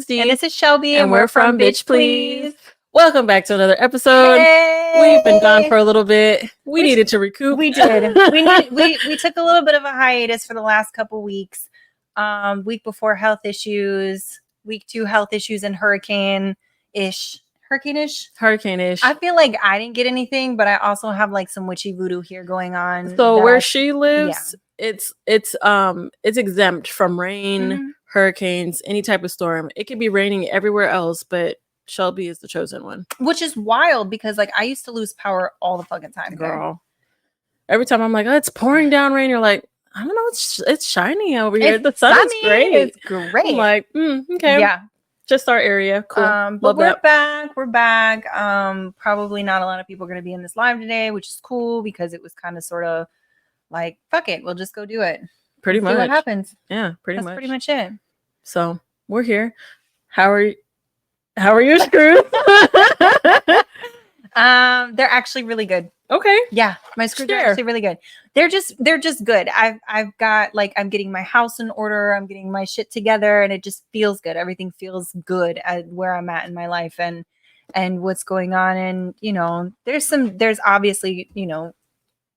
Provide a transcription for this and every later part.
Christy. And this is Shelby. And we're from Bitch Please. Welcome back to another episode. Hey! We've been gone for a little bit. We needed to recoup. We did. We took a little bit of a hiatus for the last couple weeks. Week before health issues, week 2 health issues and hurricane-ish. Hurricane-ish. I feel like I didn't get anything, but I also have like some witchy voodoo here going on. So where she lives, it's exempt from rain, hurricanes, any type of storm. It could be raining everywhere else, but Shelby is the chosen one. Which is wild because like I used to lose power all the fucking time. Girl. Every time I'm like, oh, it's pouring down rain, you're like, I don't know, it's shiny over here. The sun is great. It's great. I'm like, okay. Yeah. Just our area. Cool. But we're back. We're back. Probably not a lot of people are going to be in this live today, which is cool because it was kind of sort of like, fuck it. We'll just go do it. Pretty much. See what happens. Yeah, That's pretty much it. So we're here. How are your screws? They're actually really good. Okay. Yeah, my screws are actually really good. They're just good. I've got like I'm getting my house in order. I'm getting my shit together, and it just feels good. Everything feels good at where I'm at in my life and what's going on. And you know, there's obviously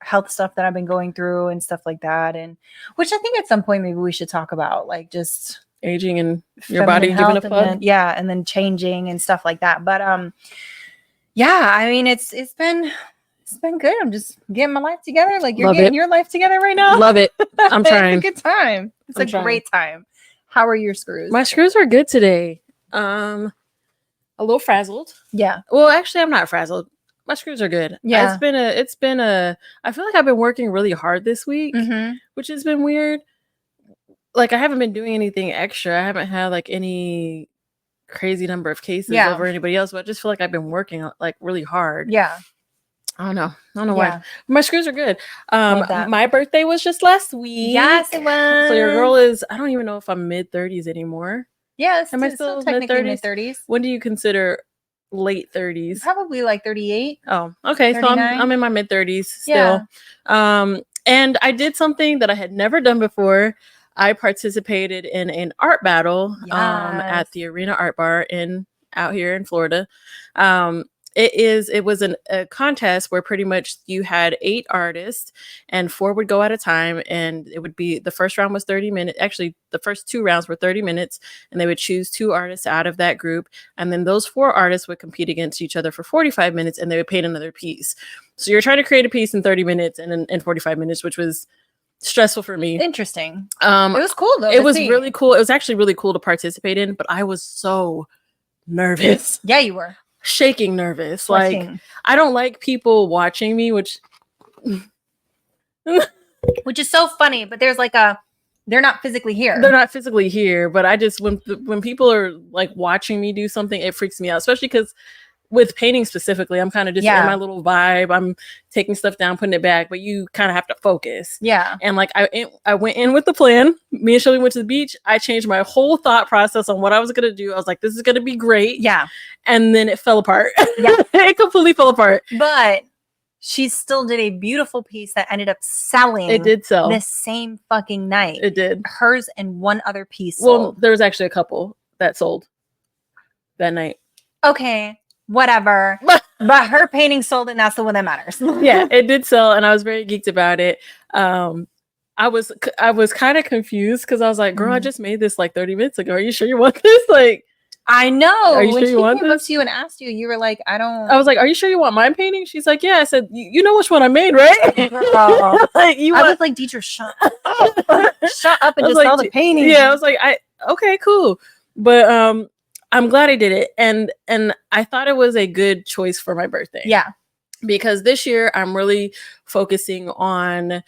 health stuff that I've been going through and stuff like that, and which I think at some point maybe we should talk about, like just aging and your body giving a fuck. And then changing and stuff like that. But yeah, I mean it's been good. I'm just getting my life together. Like you're getting your life together right now. Love it. I'm trying. It's a good time. It's a great time. How are your screws? My screws are good today. A little frazzled. Yeah. Well, actually, I'm not frazzled. My screws are good. Yeah. It's been a. I feel like I've been working really hard this week, which has been weird. Like I haven't been doing anything extra. I haven't had like any crazy number of cases over anybody else, but I just feel like I've been working like really hard. Yeah. I don't know why. My screws are good. My birthday was just last week. Yes, it was. So your girl is, I don't even know if I'm mid-30s anymore. Yeah, am I still technically mid-30s? When do you consider late 30s? Probably like 38. Oh, okay. 39. So I'm in my mid-30s still. Yeah. And I did something that I had never done before. I participated in an art battle at the Arena Art Bar out here in Florida. It was a contest where pretty much you had 8 artists and 4 would go at a time, and it would be the first round was 30 minutes. Actually, the first 2 rounds were 30 minutes, and they would choose 2 artists out of that group, and then those 4 artists would compete against each other for 45 minutes, and they would paint another piece. So you're trying to create a piece in 30 minutes and in 45 minutes, which was stressful for me. Interesting. It was cool though. It was really cool. It was actually really cool to participate in, but I was so nervous. Yeah, you were. Shaking nervous. Like I don't like people watching me, which is so funny, but there's like they're not physically here. They're not physically here, but I just when people are like watching me do something, it freaks me out, especially because with painting specifically, I'm kind of just in my little vibe. I'm taking stuff down, putting it back, but you kind of have to focus. Yeah. And like I went in with the plan. Me and Shelby went to the beach. I changed my whole thought process on what I was going to do. I was like, this is going to be great. Yeah. And then it fell apart. Yeah. It completely fell apart. But she still did a beautiful piece that ended up selling. It did sell. The same fucking night. It did. Hers and one other piece sold. Well, there was actually a couple that sold that night. Okay. Whatever. But her painting sold, and that's the one that matters. Yeah, it did sell, and I was very geeked about it. I was kind of confused because I was like, girl, I just made this like 30 minutes ago. Are you sure you want this? Like, I know. Are you sure you want this? When she came up to you and asked you were like, I was like, are you sure you want my painting? She's like, yeah. I said, you know which one I made, right? Girl. Like, I was like, Deidre, shut up. Shut up and just sell the painting. Yeah, I was like, okay, cool. But I'm glad I did it. And I thought it was a good choice for my birthday. Yeah. Because this year I'm really focusing on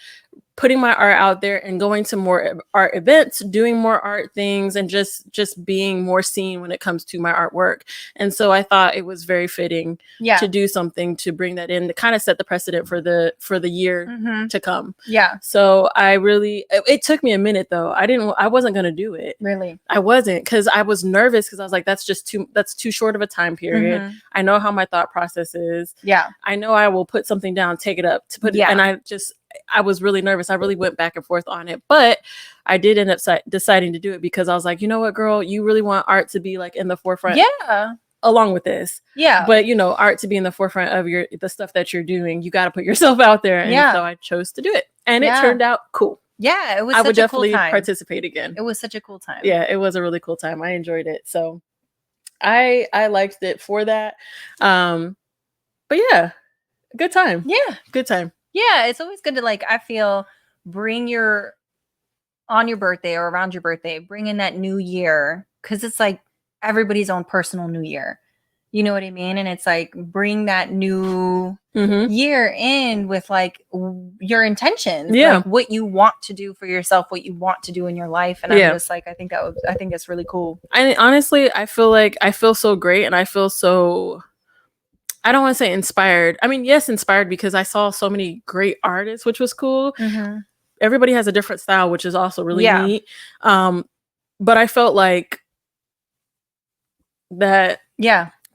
putting my art out there and going to more art events, doing more art things, and just being more seen when it comes to my artwork. And so I thought it was very fitting to do something to bring that in, to kind of set the precedent for the year to come. Yeah. So it took me a minute though. I wasn't going to do it. Really? I wasn't, because I was nervous, because I was like, that's too short of a time period. I know how my thought process is. Yeah. I know I will put something down, take it up to put it, and I was really nervous. I really went back and forth on it, but I did end up deciding to do it because I was like, you know what, girl, you really want art to be like in the forefront. Yeah. Along with this. Yeah. But you know, art to be in the forefront of the stuff that you're doing, you got to put yourself out there. And so I chose to do it. And it turned out cool. Yeah, it was I such would a definitely cool time. participate again. It was such a cool time. Yeah, it was a really cool time. I enjoyed it. So I liked it for that. But yeah, good time. Yeah. Good time. Yeah, it's always good to like, I feel, on your birthday or around your birthday, bring in that new year, because it's like everybody's own personal new year. You know what I mean? And it's like, bring that new year in with like your intentions, like what you want to do for yourself, what you want to do in your life. And I'm just like, I think it's really cool. I honestly, I feel so great, and I feel so, I don't want to say inspired. I mean, yes, inspired, because I saw so many great artists, which was cool. Everybody has a different style, which is also really neat. But I felt like that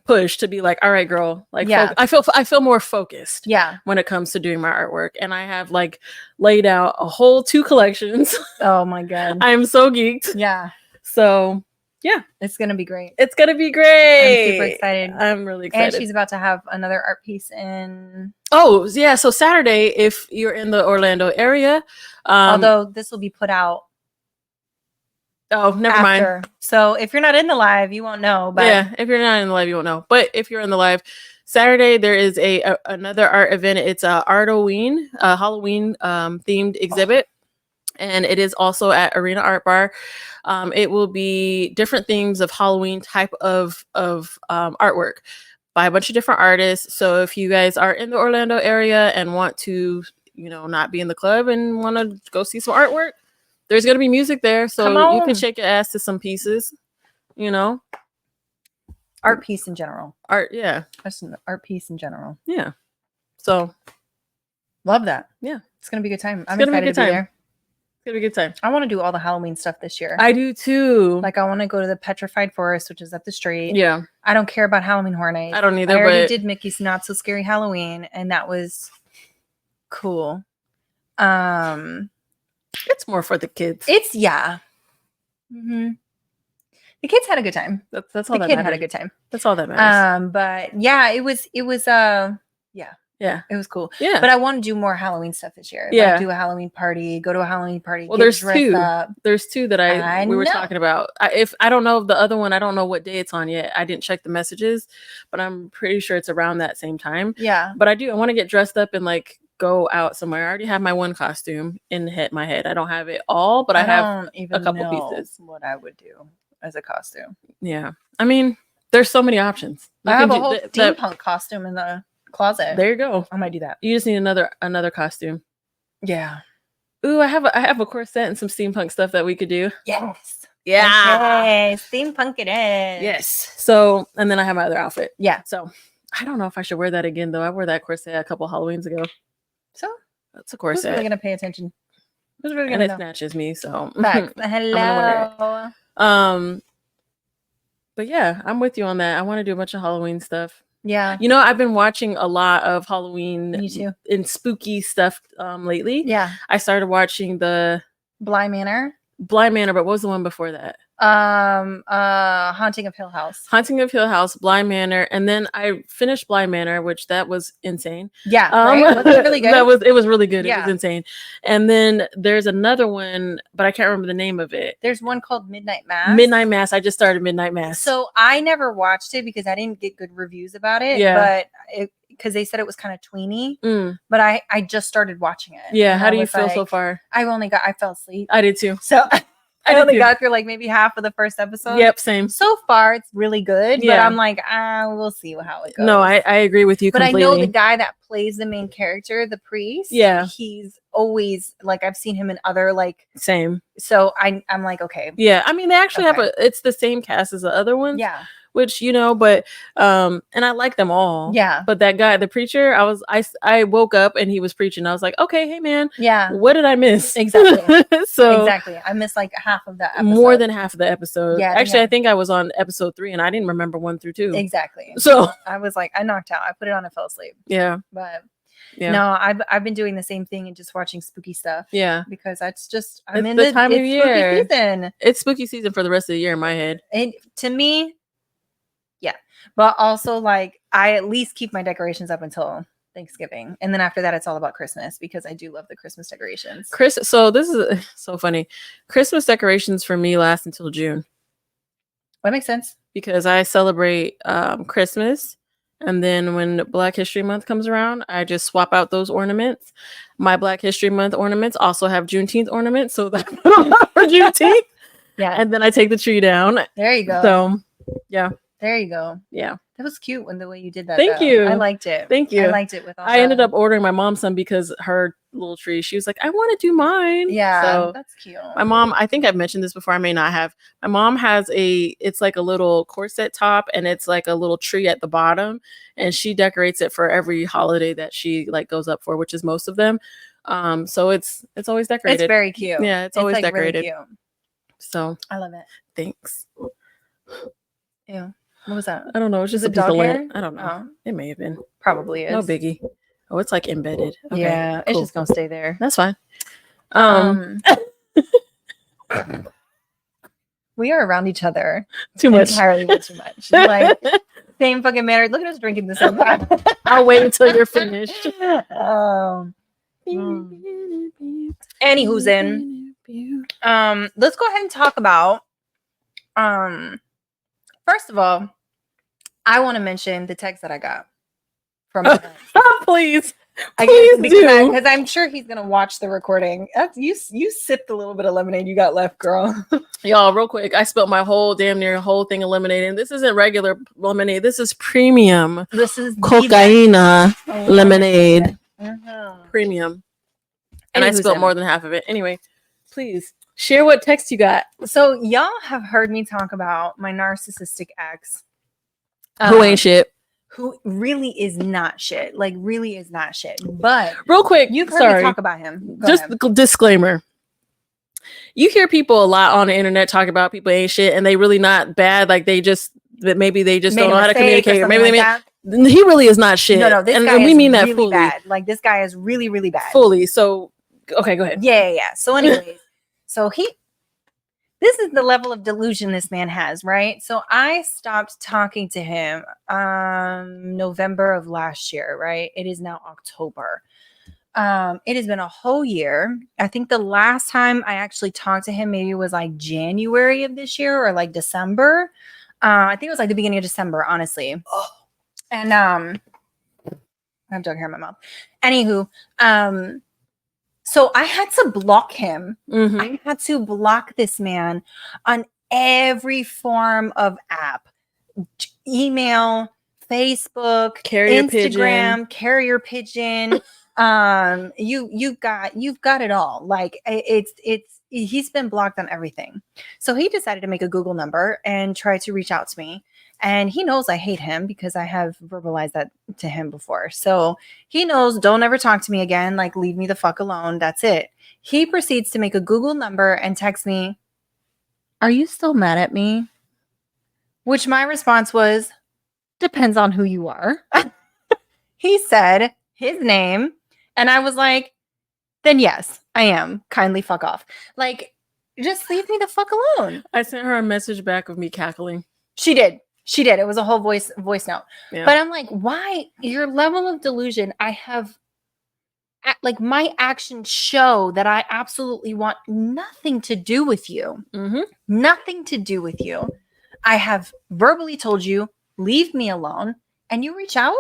push to be like, all right, girl, like I feel more focused when it comes to doing my artwork. And I have like laid out a whole 2 collections. Oh my God. I'm so geeked. Yeah. So yeah, it's gonna be great. It's gonna be great. I'm super excited. I'm really excited. And she's about to have another art piece in. Oh yeah, so Saturday, if you're in the Orlando area, although this will be put out. Oh, never mind. So if you're not in the live, you won't know. But yeah, if you're not in the live, you won't know. But if you're in the live, Saturday there is another art event. It's a Halloween themed exhibit, and it is also at Arena Art Bar. It will be different themes of Halloween type of artwork by a bunch of different artists. So if you guys are in the Orlando area and want to, you know, not be in the club and want to go see some artwork, there's going to be music there. So you can shake your ass to some pieces, you know. Art piece in general. Art, yeah. Just an art piece in general. Yeah. So love that. Yeah. It's going to be a good time. I'm excited to be there. It's going to be a good time. I want to do all the Halloween stuff this year. I do too. Like I want to go to the Petrified Forest, which is up the street. Yeah. I don't care about Halloween Horror Nights. I don't either. I already did Mickey's Not So Scary Halloween, and that was cool. It's more for the kids. It's The kids had a good time. That's all the that kid matters. had a good time. That's all that matters. But yeah, it was yeah, it was cool. Yeah, but I want to do more Halloween stuff this year. Yeah, like do a Halloween party, go to a Halloween party. Well, there's 2. Up. There's 2 that we were talking about. If I don't know the other one, I don't know what day it's on yet. I didn't check the messages, but I'm pretty sure it's around that same time. Yeah, but I want to get dressed up and like go out somewhere. I already have my one costume in my head. I don't have it all, but I have a couple pieces. What I would do as a costume. Yeah, I mean, there's so many options. I have a whole steampunk costume in the closet. There you go. I might do that. You just need another costume. Yeah. Ooh, I have a corset and some steampunk stuff that we could do. Yes. Yeah. Okay. Steampunk it is. Yes. So, and then I have my other outfit. Yeah. So I don't know if I should wear that again though. I wore that corset a couple Halloweens ago. So that's a corset. Who's really gonna pay attention? Who's really gonna snatches me? So hello. But yeah, I'm with you on that. I want to do a bunch of Halloween stuff. Yeah. You know, I've been watching a lot of Halloween and spooky stuff lately. Yeah. I started watching the Bly Manor, but what was the one before that? Haunting of Hill House. Haunting of Hill House, Bly Manor, and then I finished Bly Manor, which that was insane. Yeah, right? Was it really good? It was really good. Yeah. It was insane. And then there's another one, but I can't remember the name of it. There's one called Midnight Mass. Midnight Mass. I just started Midnight Mass. So I never watched it because I didn't get good reviews about it. Yeah. But because they said it was kind of tweeny. But I just started watching it. Yeah. How do you feel so far? I fell asleep. I did too. So I only got through like maybe half of the first episode. Yep, same. So far, it's really good. Yeah. But I'm like, we'll see how it goes. No, I agree with you completely. But I know the guy that plays the main character, the priest. Yeah. He's always like, I've seen him in other like. Same. So I'm like, okay. Yeah. I mean, they actually have it's the same cast as the other ones. Yeah. Which, you know, but and I like them all. Yeah. But that guy, the preacher, I woke up and he was preaching. I was like, okay, hey man. Yeah. What did I miss? Exactly. So exactly. I missed like half of that episode. More than half of the episode. Yeah. Actually, I think I was on episode 3 and I didn't remember 1 through 2. Exactly. So I was like, I knocked out. I put it on and fell asleep. Yeah. But Yeah. No, I've been doing the same thing and just watching spooky stuff. Yeah. Because that's just I'm It's in the time of it's year. spooky season. It's spooky season for the rest of the year in my head. And to me, yeah. But also like I at least keep my decorations up until Thanksgiving. And then after that it's all about Christmas because I do love the Christmas decorations. So this is so funny. Christmas decorations for me last until June. That makes sense. Because I celebrate Christmas, and then when Black History Month comes around, I just swap out those ornaments. My Black History Month ornaments also have Juneteenth ornaments, so that's for Juneteenth. Yeah. And then I take the tree down. There you go. So, yeah. There you go. Yeah. That was cute when the way you did that. Thank you. I liked it. Thank you. I liked it with all I ended up ordering my mom some because her little tree, she was like, I want to do mine. Yeah, so that's cute. My mom, I think I've mentioned this before, I may not have. My mom has it's like a little corset top and it's like a little tree at the bottom, and she decorates it for every holiday that she like goes up for, which is most of them. So it's always decorated. It's very cute. Yeah, it's always like decorated. Really cute. So I love it. Thanks. Yeah. What was that? I don't know. It's just a piece of lint. I don't know. Oh. It may have been. Probably is. No biggie. Oh, it's like embedded. Okay, yeah, cool. it's just gonna stay there. That's fine. We are around each other too much. Entirely way too much. Like same fucking manner. Look at us drinking the same time. I'll wait until you're finished. Anywho's in. Let's go ahead and talk about. First of all, I want to mention the text that I got from my friend. Please. Because I'm sure he's gonna watch the recording. You sipped a little bit of lemonade you got left, girl. Y'all, real quick, I spilled my whole thing of lemonade, and this isn't regular lemonade. This is premium. This is cocaina lemonade. Mm-hmm. Premium. And I spilled more than half of it. Anyway, please share what text you got. So y'all have heard me talk about my narcissistic ex, who ain't shit. Who really is not shit. Like really is not shit. But real quick, you've heard me talk about him. Just disclaimer. You hear people a lot on the internet talk about people ain't shit and they really not bad. Like maybe they just don't know how to communicate. Or maybe he really is not shit. No, this guy and we mean really that fully. Bad. Like this guy is really, really bad. Fully. So okay, go ahead. Yeah. So anyways, this is the level of delusion this man has, right? So I stopped talking to him November of last year, right? It is now October. It has been a whole year. I think the last time I actually talked to him maybe was like January of this year or like December. I think it was like the beginning of December, honestly. And I have dog hair in my mouth. Anywho, so I had to block him. Mm-hmm. I had to block this man on every form of app, email, Facebook, Instagram, carrier pigeon. You've got it all. Like he's been blocked on everything. So he decided to make a Google number and try to reach out to me. And he knows I hate him because I have verbalized that to him before. So he knows, don't ever talk to me again. Like, leave me the fuck alone. That's it. He proceeds to make a Google number and text me, "Are you still mad at me?" Which my response was, "Depends on who you are." He said his name. And I was like, then yes, I am. Kindly fuck off. Like, just leave me the fuck alone. I sent her a message back of me cackling. She did. It was a whole voice note. Yeah. But I'm like, why? Your level of delusion, I have, like, my actions show that I absolutely want nothing to do with you. Mm-hmm. Nothing to do with you. I have verbally told you, leave me alone. And you reach out?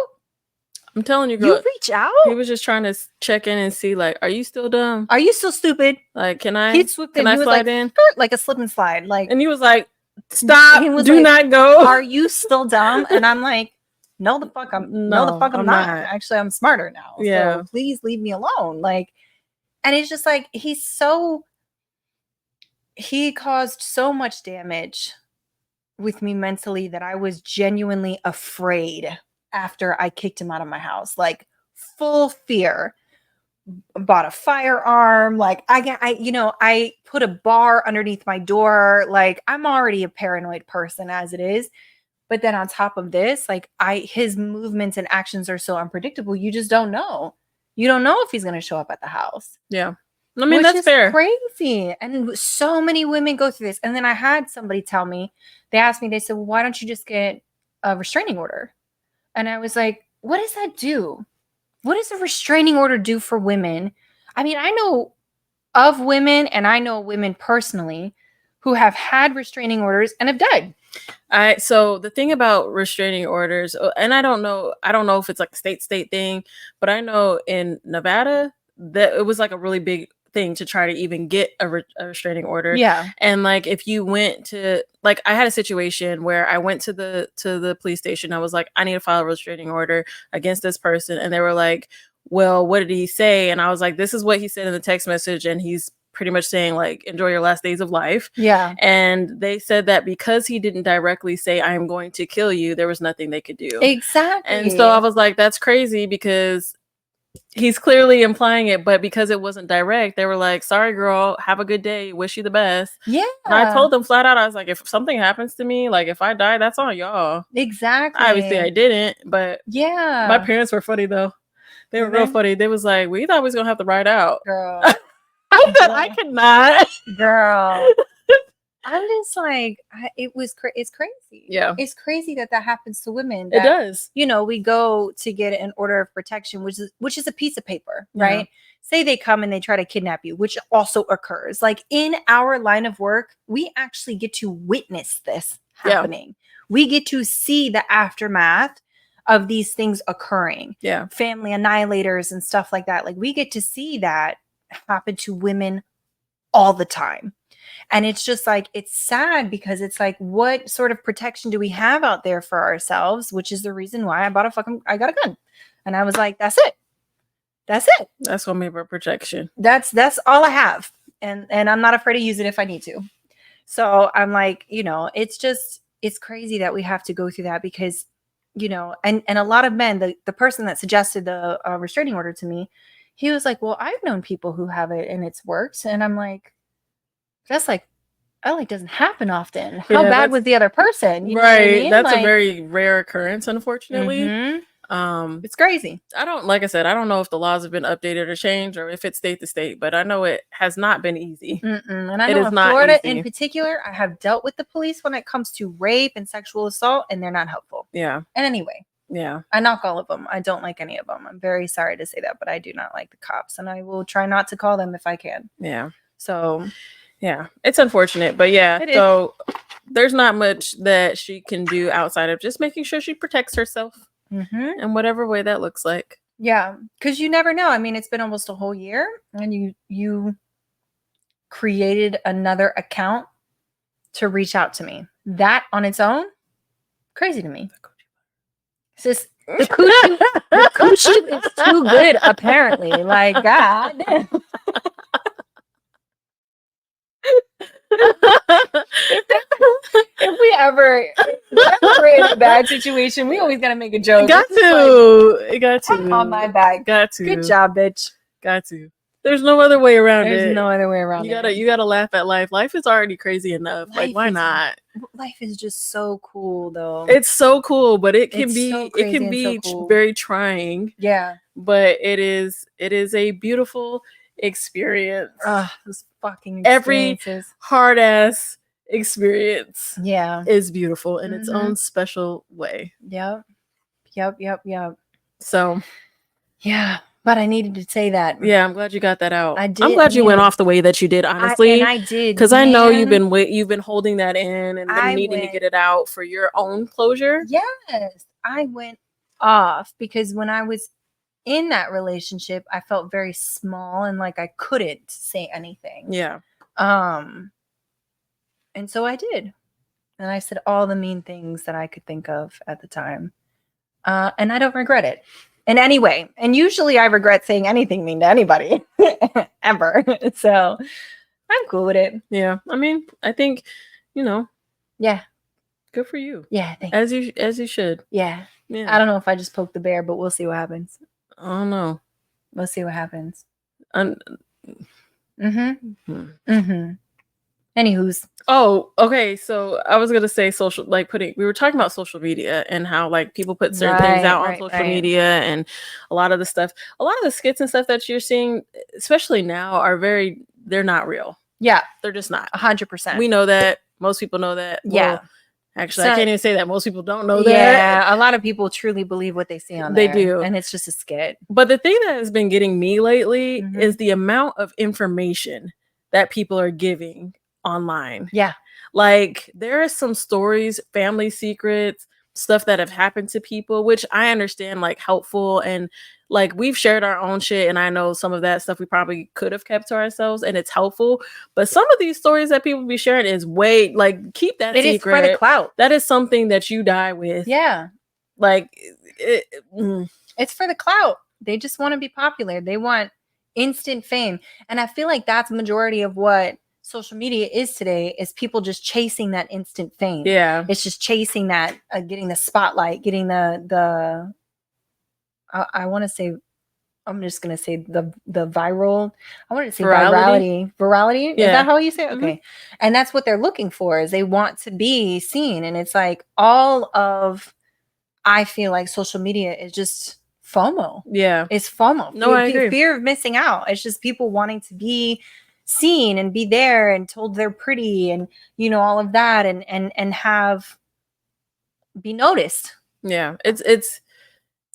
I'm telling you, girl. You reach out? He was just trying to check in and see, like, are you still dumb? Are you still stupid? Like, can I slide in? Like a slip and slide. Like, and he was like, stop, do not go. Are you still dumb? And I'm like, no, the fuck I'm not. Actually, I'm smarter now. Yeah. So please leave me alone. Like, and it's just like, he caused so much damage with me mentally that I was genuinely afraid after I kicked him out of my house. Like, full fear. Bought a firearm. Like, I put a bar underneath my door. Like, I'm already a paranoid person as it is. But then on top of this, like, his movements and actions are so unpredictable. You just don't know. You don't know if he's going to show up at the house. Yeah. I mean, that's fair. Crazy. And so many women go through this. And then I had somebody tell me, they asked me, they said, well, why don't you just get a restraining order? And I was like, what does that do? What does a restraining order do for women? I mean, I know of women, and I know women personally who have had restraining orders and have died. So the thing about restraining orders, and I don't know if it's like a state thing, but I know in Nevada that it was like a really big thing to try to even get a restraining order. Yeah. And like if you went to, like, I had a situation where I went to the police station. I was like, I need to file a restraining order against this person, and they were like, well, what did he say? And I was like, this is what he said in the text message, and he's pretty much saying like, enjoy your last days of life. Yeah. And they said that because he didn't directly say, I am going to kill you, there was nothing they could do. Exactly. And so I was like, that's crazy, because he's clearly implying it, but because it wasn't direct, they were like, sorry, girl, have a good day, wish you the best. Yeah. And I told them flat out, I was like, if something happens to me, like if I die, that's on y'all. Exactly. Obviously I didn't, but yeah, my parents were funny though. They were real funny. They was like, we thought we was gonna have to ride out. Girl. I said, I could not. Girl. I'm just like, it's crazy. Yeah. It's crazy that happens to women. It does. You know, we go to get an order of protection, which is a piece of paper, right? Say they come and they try to kidnap you, which also occurs. Like in our line of work, we actually get to witness this happening. We get to see the aftermath of these things occurring. Yeah. Family annihilators and stuff like that. Like we get to see that happen to women all the time. And it's just like, it's sad because it's like, what sort of protection do we have out there for ourselves? Which is the reason why I got a gun. And I was like, that's it. That's it. That's gonna be for protection. That's all I have. And I'm not afraid to use it if I need to. So I'm like, you know, it's crazy that we have to go through that because, you know, and a lot of men, the person that suggested the restraining order to me, he was like, well, I've known people who have it and it's worked. And I'm like, that doesn't happen often. How bad was the other person? You know what I mean? That's like, a very rare occurrence, unfortunately. Mm-hmm. It's crazy. Like I said, I don't know if the laws have been updated or changed or if it's state to state, but I know it has not been easy. And I know in Florida in particular, I have dealt with the police when it comes to rape and sexual assault, and they're not helpful. Yeah. And anyway. Yeah. I knock all of them. I don't like any of them. I'm very sorry to say that, but I do not like the cops, and I will try not to call them if I can. Yeah. So... yeah, it's unfortunate, but yeah, so there's not much that she can do outside of just making sure she protects herself in whatever way that looks like. Yeah, because you never know. I mean, it's been almost a whole year, and you created another account to reach out to me. That on its own, crazy to me. It's just the coochie is too good, apparently. Like, God. if we ever in a bad situation, we always gotta make a joke. Got to on my back. Got to. Good job, bitch. Got to. There's no other way around it. There's no other way around it. You gotta laugh at life. Life is already crazy enough. Like, why not? Life is just so cool, though. It's so cool, but it can be very trying. Yeah. But it is a beautiful experience. Those fucking experiences. Every hard ass experience is beautiful in its own special way. Yep. So yeah, but I needed to say that. Yeah, I'm glad you got that out. I did. I'm glad you went off the way that you did, honestly. I did, because I know you've been holding that in and needing to get it out for your own closure. Yes, I went off because when I was in that relationship, I felt very small and like I couldn't say anything. Yeah. And so I did. And I said all the mean things that I could think of at the time. And I don't regret it in any way. And usually I regret saying anything mean to anybody ever. So I'm cool with it. Yeah. I mean, I think, yeah. Good for you. Yeah. Thanks. As you should. Yeah. I don't know if I just poked the bear, but we'll see what happens. I don't know. We'll see what happens. Anywho's. Oh, okay. So I was gonna say social, like we were talking about social media and how like people put certain things out on social media, and a lot of the skits and stuff that you're seeing, especially now, they're not real. Yeah, they're just not 100%. We know that. Most people know that. Yeah. Actually, I can't even say that. Most people don't know that. Yeah, a lot of people truly believe what they see on there. They do. And it's just a skit. But the thing that has been getting me lately is the amount of information that people are giving online. Yeah. Like, there are some stories, family secrets, stuff that have happened to people, which I understand, like, helpful, and like we've shared our own shit, and I know some of that stuff we probably could have kept to ourselves, and it's helpful. But some of these stories that people be sharing is way, like, keep that secret. It is for the clout. That is something that you die with. Yeah. Like, it's for the clout. They just want to be popular. They want instant fame. And I feel like that's the majority of what social media is today, is people just chasing that instant fame. Yeah. It's just chasing that, getting the spotlight, getting the I want to say, I'm just going to say the viral, I want to say virality. Yeah. Is that how you say it? Okay. And that's what they're looking for, is they want to be seen. And it's like I feel like social media is just FOMO. Yeah. It's FOMO. No, I agree. Fear of missing out. It's just people wanting to be seen and be there and told they're pretty and, all of that, and be noticed. Yeah.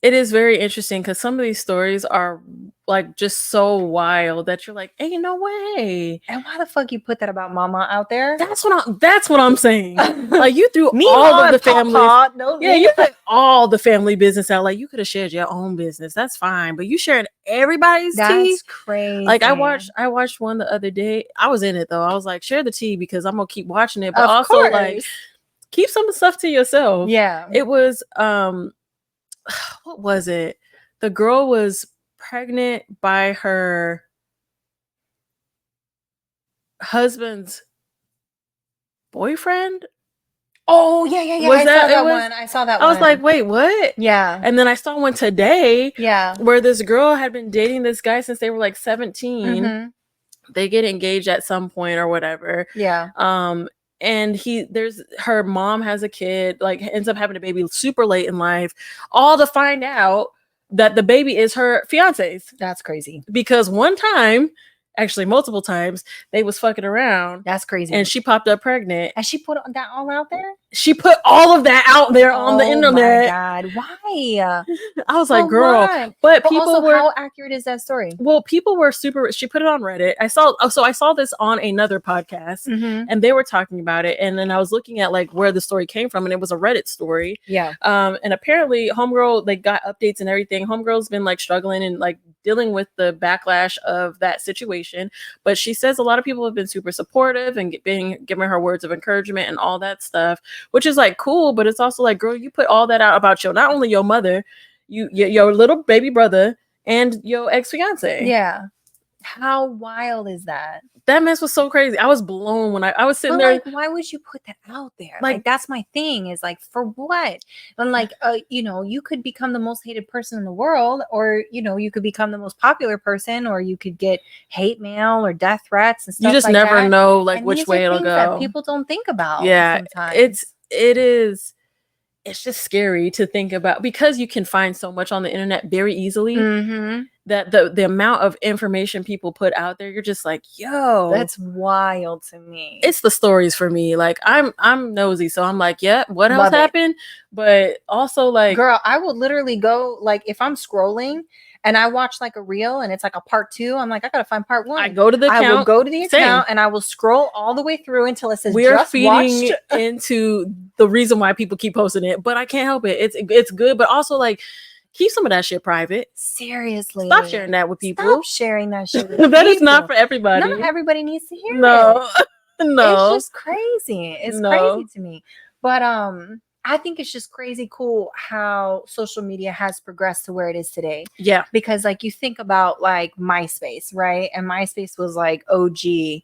It is very interesting because some of these stories are like just so wild that you're like, "Hey, no way!" And why the fuck you put that about Mama out there? That's what I'm saying. Like, you threw all of the family. You put all the family business out. Like, you could have shared your own business. That's fine, but you sharing everybody's tea. That's crazy. Like, I watched one the other day. I was in it though. I was like, share the tea because I'm gonna keep watching it, but also like, keep some of the stuff to yourself. Yeah. It was what was it? The girl was pregnant by her husband's boyfriend. Oh, yeah. I saw that one. I was like, wait, what? Yeah. And then I saw one today. Yeah. Where this girl had been dating this guy since they were like 17. They get engaged at some point or whatever. Yeah. And her mom has a kid, like, ends up having a baby super late in life, all to find out that the baby is her fiance's. That's crazy. Because one time, actually multiple times, they was fucking around. That's crazy. And she popped up pregnant. And she put that all out there? She put all of that out there on the internet. Oh my God. Why? I was like, girl. But people also, how accurate is that story? Well, people were she put it on Reddit. I saw this on another podcast, and they were talking about it. And then I was looking at like where the story came from, and it was a Reddit story. Yeah. And apparently Homegirl, they got updates and everything. Homegirl's been like struggling and like dealing with the backlash of that situation. But she says a lot of people have been super supportive and giving her words of encouragement and all that stuff, which is like cool. But it's also like, girl, you put all that out about not only your mother, your little baby brother, and your ex-fiance. Yeah. How wild is that? That mess was so crazy. I was blown when I was sitting there. Like, why would you put that out there? Like, that's my thing, is like, for what? And like, you could become the most hated person in the world, or, you could become the most popular person, or you could get hate mail or death threats and stuff. You just like never that. know, like, and which way it'll go. That people don't think about. Yeah. Sometimes. It's just scary to think about, because you can find so much on the internet very easily, that the amount of information people put out there, you're just like, yo, that's wild to me. It's the stories for me. Like, I'm nosy, so I'm like, yeah, what else happened? But also, like, girl, I will literally go, like, if I'm scrolling and I watch like a reel and it's like a part 2, I'm like, I gotta find part 1. I go to the account. I will go to the account and I will scroll all the way through until it says we're feeding into the reason why people keep posting it, but I can't help it. It's good, but also, like, keep some of that shit private. Seriously. Stop sharing that with people. Stop sharing that shit with That is not for everybody. Not everybody needs to hear it. No. It's just crazy. It's crazy to me. But I think it's just crazy cool how social media has progressed to where it is today. Yeah. Because, like, you think about like MySpace, right? And MySpace was like OG.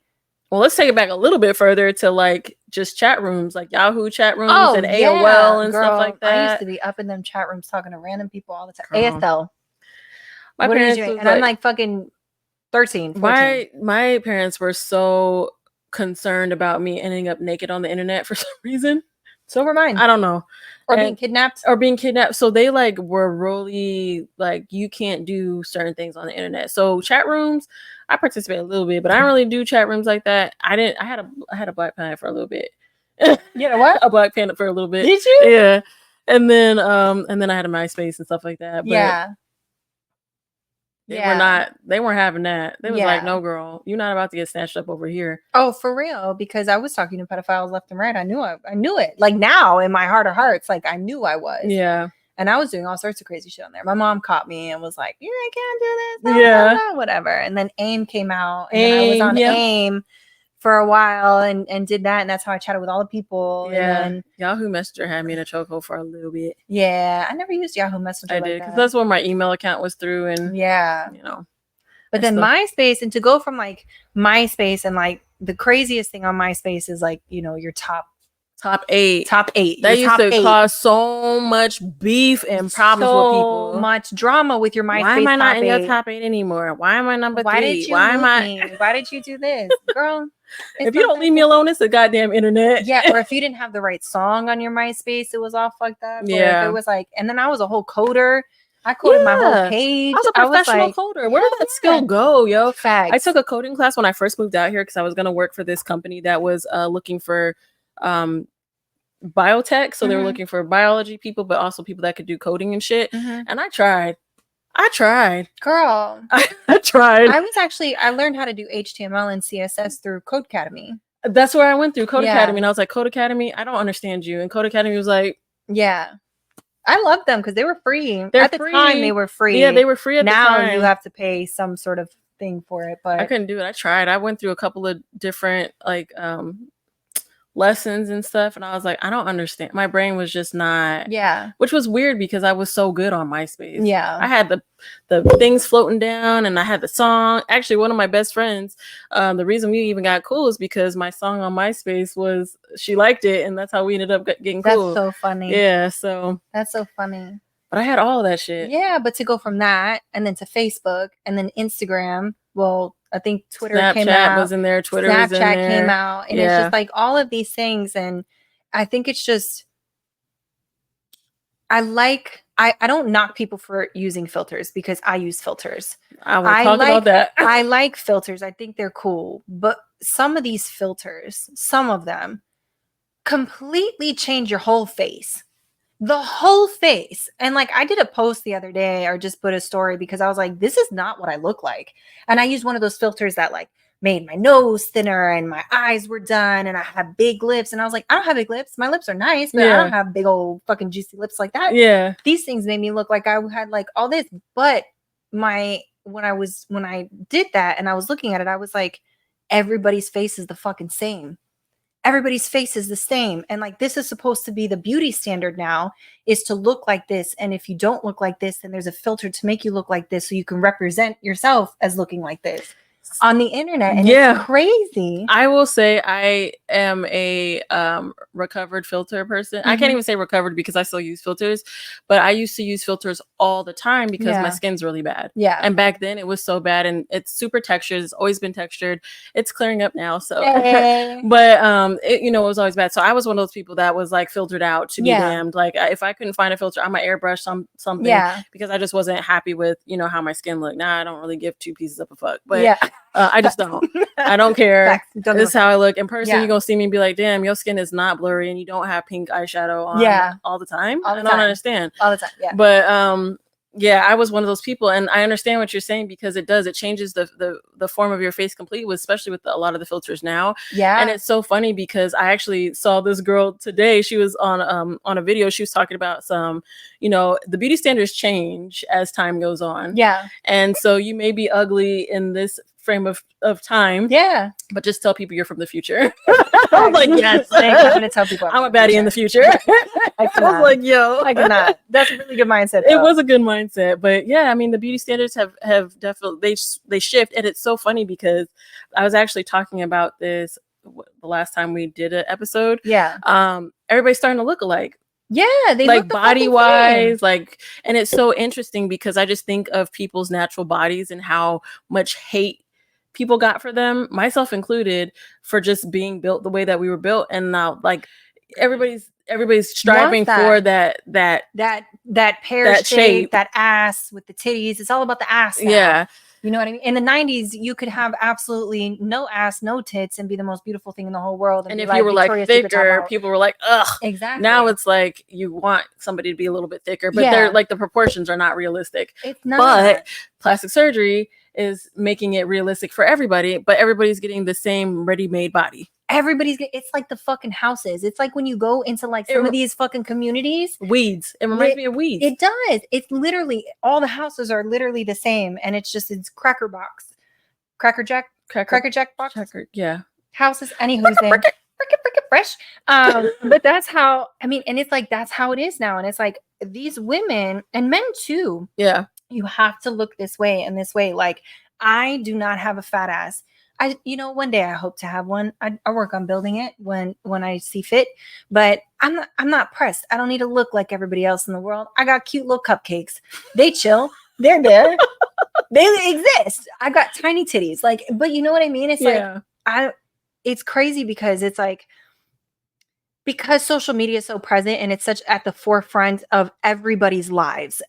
Well, let's take it back a little bit further to like just chat rooms, like Yahoo chat rooms and AOL and stuff like that. I used to be up in them chat rooms talking to random people all the time. ASL. My what parents are you doing? And I'm like fucking 13, 14. My parents were so concerned about me ending up naked on the internet for some reason. So were mine. I don't know. Or being kidnapped. So they like were really like, you can't do certain things on the internet. So chat rooms, I participate a little bit, but I don't really do chat rooms like that. I had a Black Panda for a little bit. You know what? A Black Panda for a little bit. Did you? Yeah. And then I had a MySpace and stuff like that. But yeah. They weren't having that. They was like, no, girl, you're not about to get snatched up over here. Oh, for real? Because I was talking to pedophiles left and right. I knew it. Like now in my heart of hearts, like I knew I was. Yeah. And I was doing all sorts of crazy shit on there. My mom caught me and was like, I can't do this. Yeah. Blah, blah, whatever. And then AIM came out. And I was on AIM for a while and did that. And that's how I chatted with all the people. Yeah. And then Yahoo Messenger had me in a chokehold for a little bit. Yeah. I never used Yahoo Messenger. I did. Because that's where my email account was through. And But then MySpace, and to go from like MySpace and like the craziest thing on MySpace is like, your top 8. That used to cause so much beef and problems with people. So much drama with your MySpace. Why am I not in your top 8 anymore? Why am I number 3? Why did you do this? Girl. If you don't leave me alone, it's the goddamn internet. Yeah, or if you didn't have the right song on your MySpace, it was all fucked up. Yeah. Or if it was like, and then I was a whole coder. I coded my whole page. I was a professional coder. Where did that skill go, yo? Facts. I took a coding class when I first moved out here because I was going to work for this company that was looking for biotech. So they were looking for biology people, but also people that could do coding and shit. And I tried. Girl. I tried. I learned how to do HTML and CSS through Codecademy. That's where I went through Codecademy. And I was like, Codecademy, I don't understand you. And Codecademy was like, yeah. I love them because they were free. At the time, they were free. Yeah, they were free at the time. Now you have to pay some sort of thing for it. But I couldn't do it. I tried. I went through a couple of different lessons and stuff, and I was like, I don't understand. My brain was just not. Yeah. Which was weird because I was so good on MySpace. Yeah. I had the things floating down, and I had the song. Actually, one of my best friends, the reason we even got cool is because my song on MySpace was, she liked it, and that's how we ended up getting cool. That's so funny. Yeah, so. That's so funny. But I had all that shit. Yeah, but to go from that, and then to Facebook, and then Instagram, well, I think Twitter came out. Snapchat was in there. Twitter was in there. Snapchat came out. And it's just like all of these things. And I think it's just, I don't knock people for using filters because I use filters. I will talk about that. I like filters. I think they're cool. But some of these filters, some of them completely change your whole face. The whole face. And like I did a post the other day or just put a story because I was like, this is not what I look like. And I used one of those filters that like made my nose thinner and my eyes were done and I had big lips. And I was like, I don't have big lips. My lips are nice, but I don't have big old fucking juicy lips like that. Yeah. These things made me look like I had like all this. But when I did that and I was looking at it, I was like, everybody's face is the fucking same. Everybody's face is the same. And like, this is supposed to be the beauty standard now, is to look like this. And if you don't look like this, then there's a filter to make you look like this so you can represent yourself as looking like this on the internet. And it's crazy. I will say I am a recovered filter person. I can't even say recovered because I still use filters, but I used to use filters all the time because my skin's really bad. Yeah. And back then it was so bad, and it's super textured. It's always been textured. It's clearing up now. So, but it was always bad. So I was one of those people that was like filtered out to be damned. Like if I couldn't find a filter, I might airbrush something because I just wasn't happy with, how my skin looked. Now I don't really give 2 pieces of a fuck, but I just don't. I don't care. This is how I look. In person, you're going to see me and be like, damn, your skin is not blurry and you don't have pink eyeshadow on all the time. I don't understand. All the time, yeah. But I was one of those people, and I understand what you're saying because it changes the form of your face completely, especially with a lot of the filters now. Yeah. And it's so funny because I actually saw this girl today. She was on a video. She was talking about some, the beauty standards change as time goes on. Yeah. And so you may be ugly in this frame of time. Yeah. But just tell people you're from the future. I was like, yes. I'm going to tell people I'm a baddie in the future. I was like, yo. I cannot. That's a really good mindset. It was a good mindset. But yeah, I mean, the beauty standards have definitely, they shift. And it's so funny because I was actually talking about this the last time we did an episode. Yeah. Everybody's starting to look alike. Yeah, they like look the body wise, like, and it's so interesting because I just think of people's natural bodies and how much hate people got for them, myself included, for just being built the way that we were built. And now like everybody's striving for that pear shape, that ass with the titties. It's all about the ass now. Yeah. You know what I mean? In the 90s, you could have absolutely no ass, no tits, and be the most beautiful thing in the whole world. And if you were like thicker, people were like, ugh. Exactly. Now it's like you want somebody to be a little bit thicker, but they're like the proportions are not realistic. It's not. But plastic surgery is making it realistic for everybody, but everybody's getting the same ready-made body. It's like the fucking houses. It's like when you go into like some of these fucking communities. Weeds. It reminds me of Weeds. It does. It's literally, all the houses are literally the same. And it's Cracker box. Cracker Jack box. Yeah. Houses. Anywho's name. Fresh. But that's how, I mean, and it's like, that's how it is now. And it's like these women and men too. Yeah. You have to look this way and this way. Like, I do not have a fat ass. One day I hope to have one. I work on building it when I see fit, but I'm not pressed. I don't need to look like everybody else in the world. I got cute little cupcakes. They chill. They're there. They exist. I got tiny titties. Like, but you know what I mean? It's like, it's crazy because it's like, because social media is so present and it's such at the forefront of everybody's lives,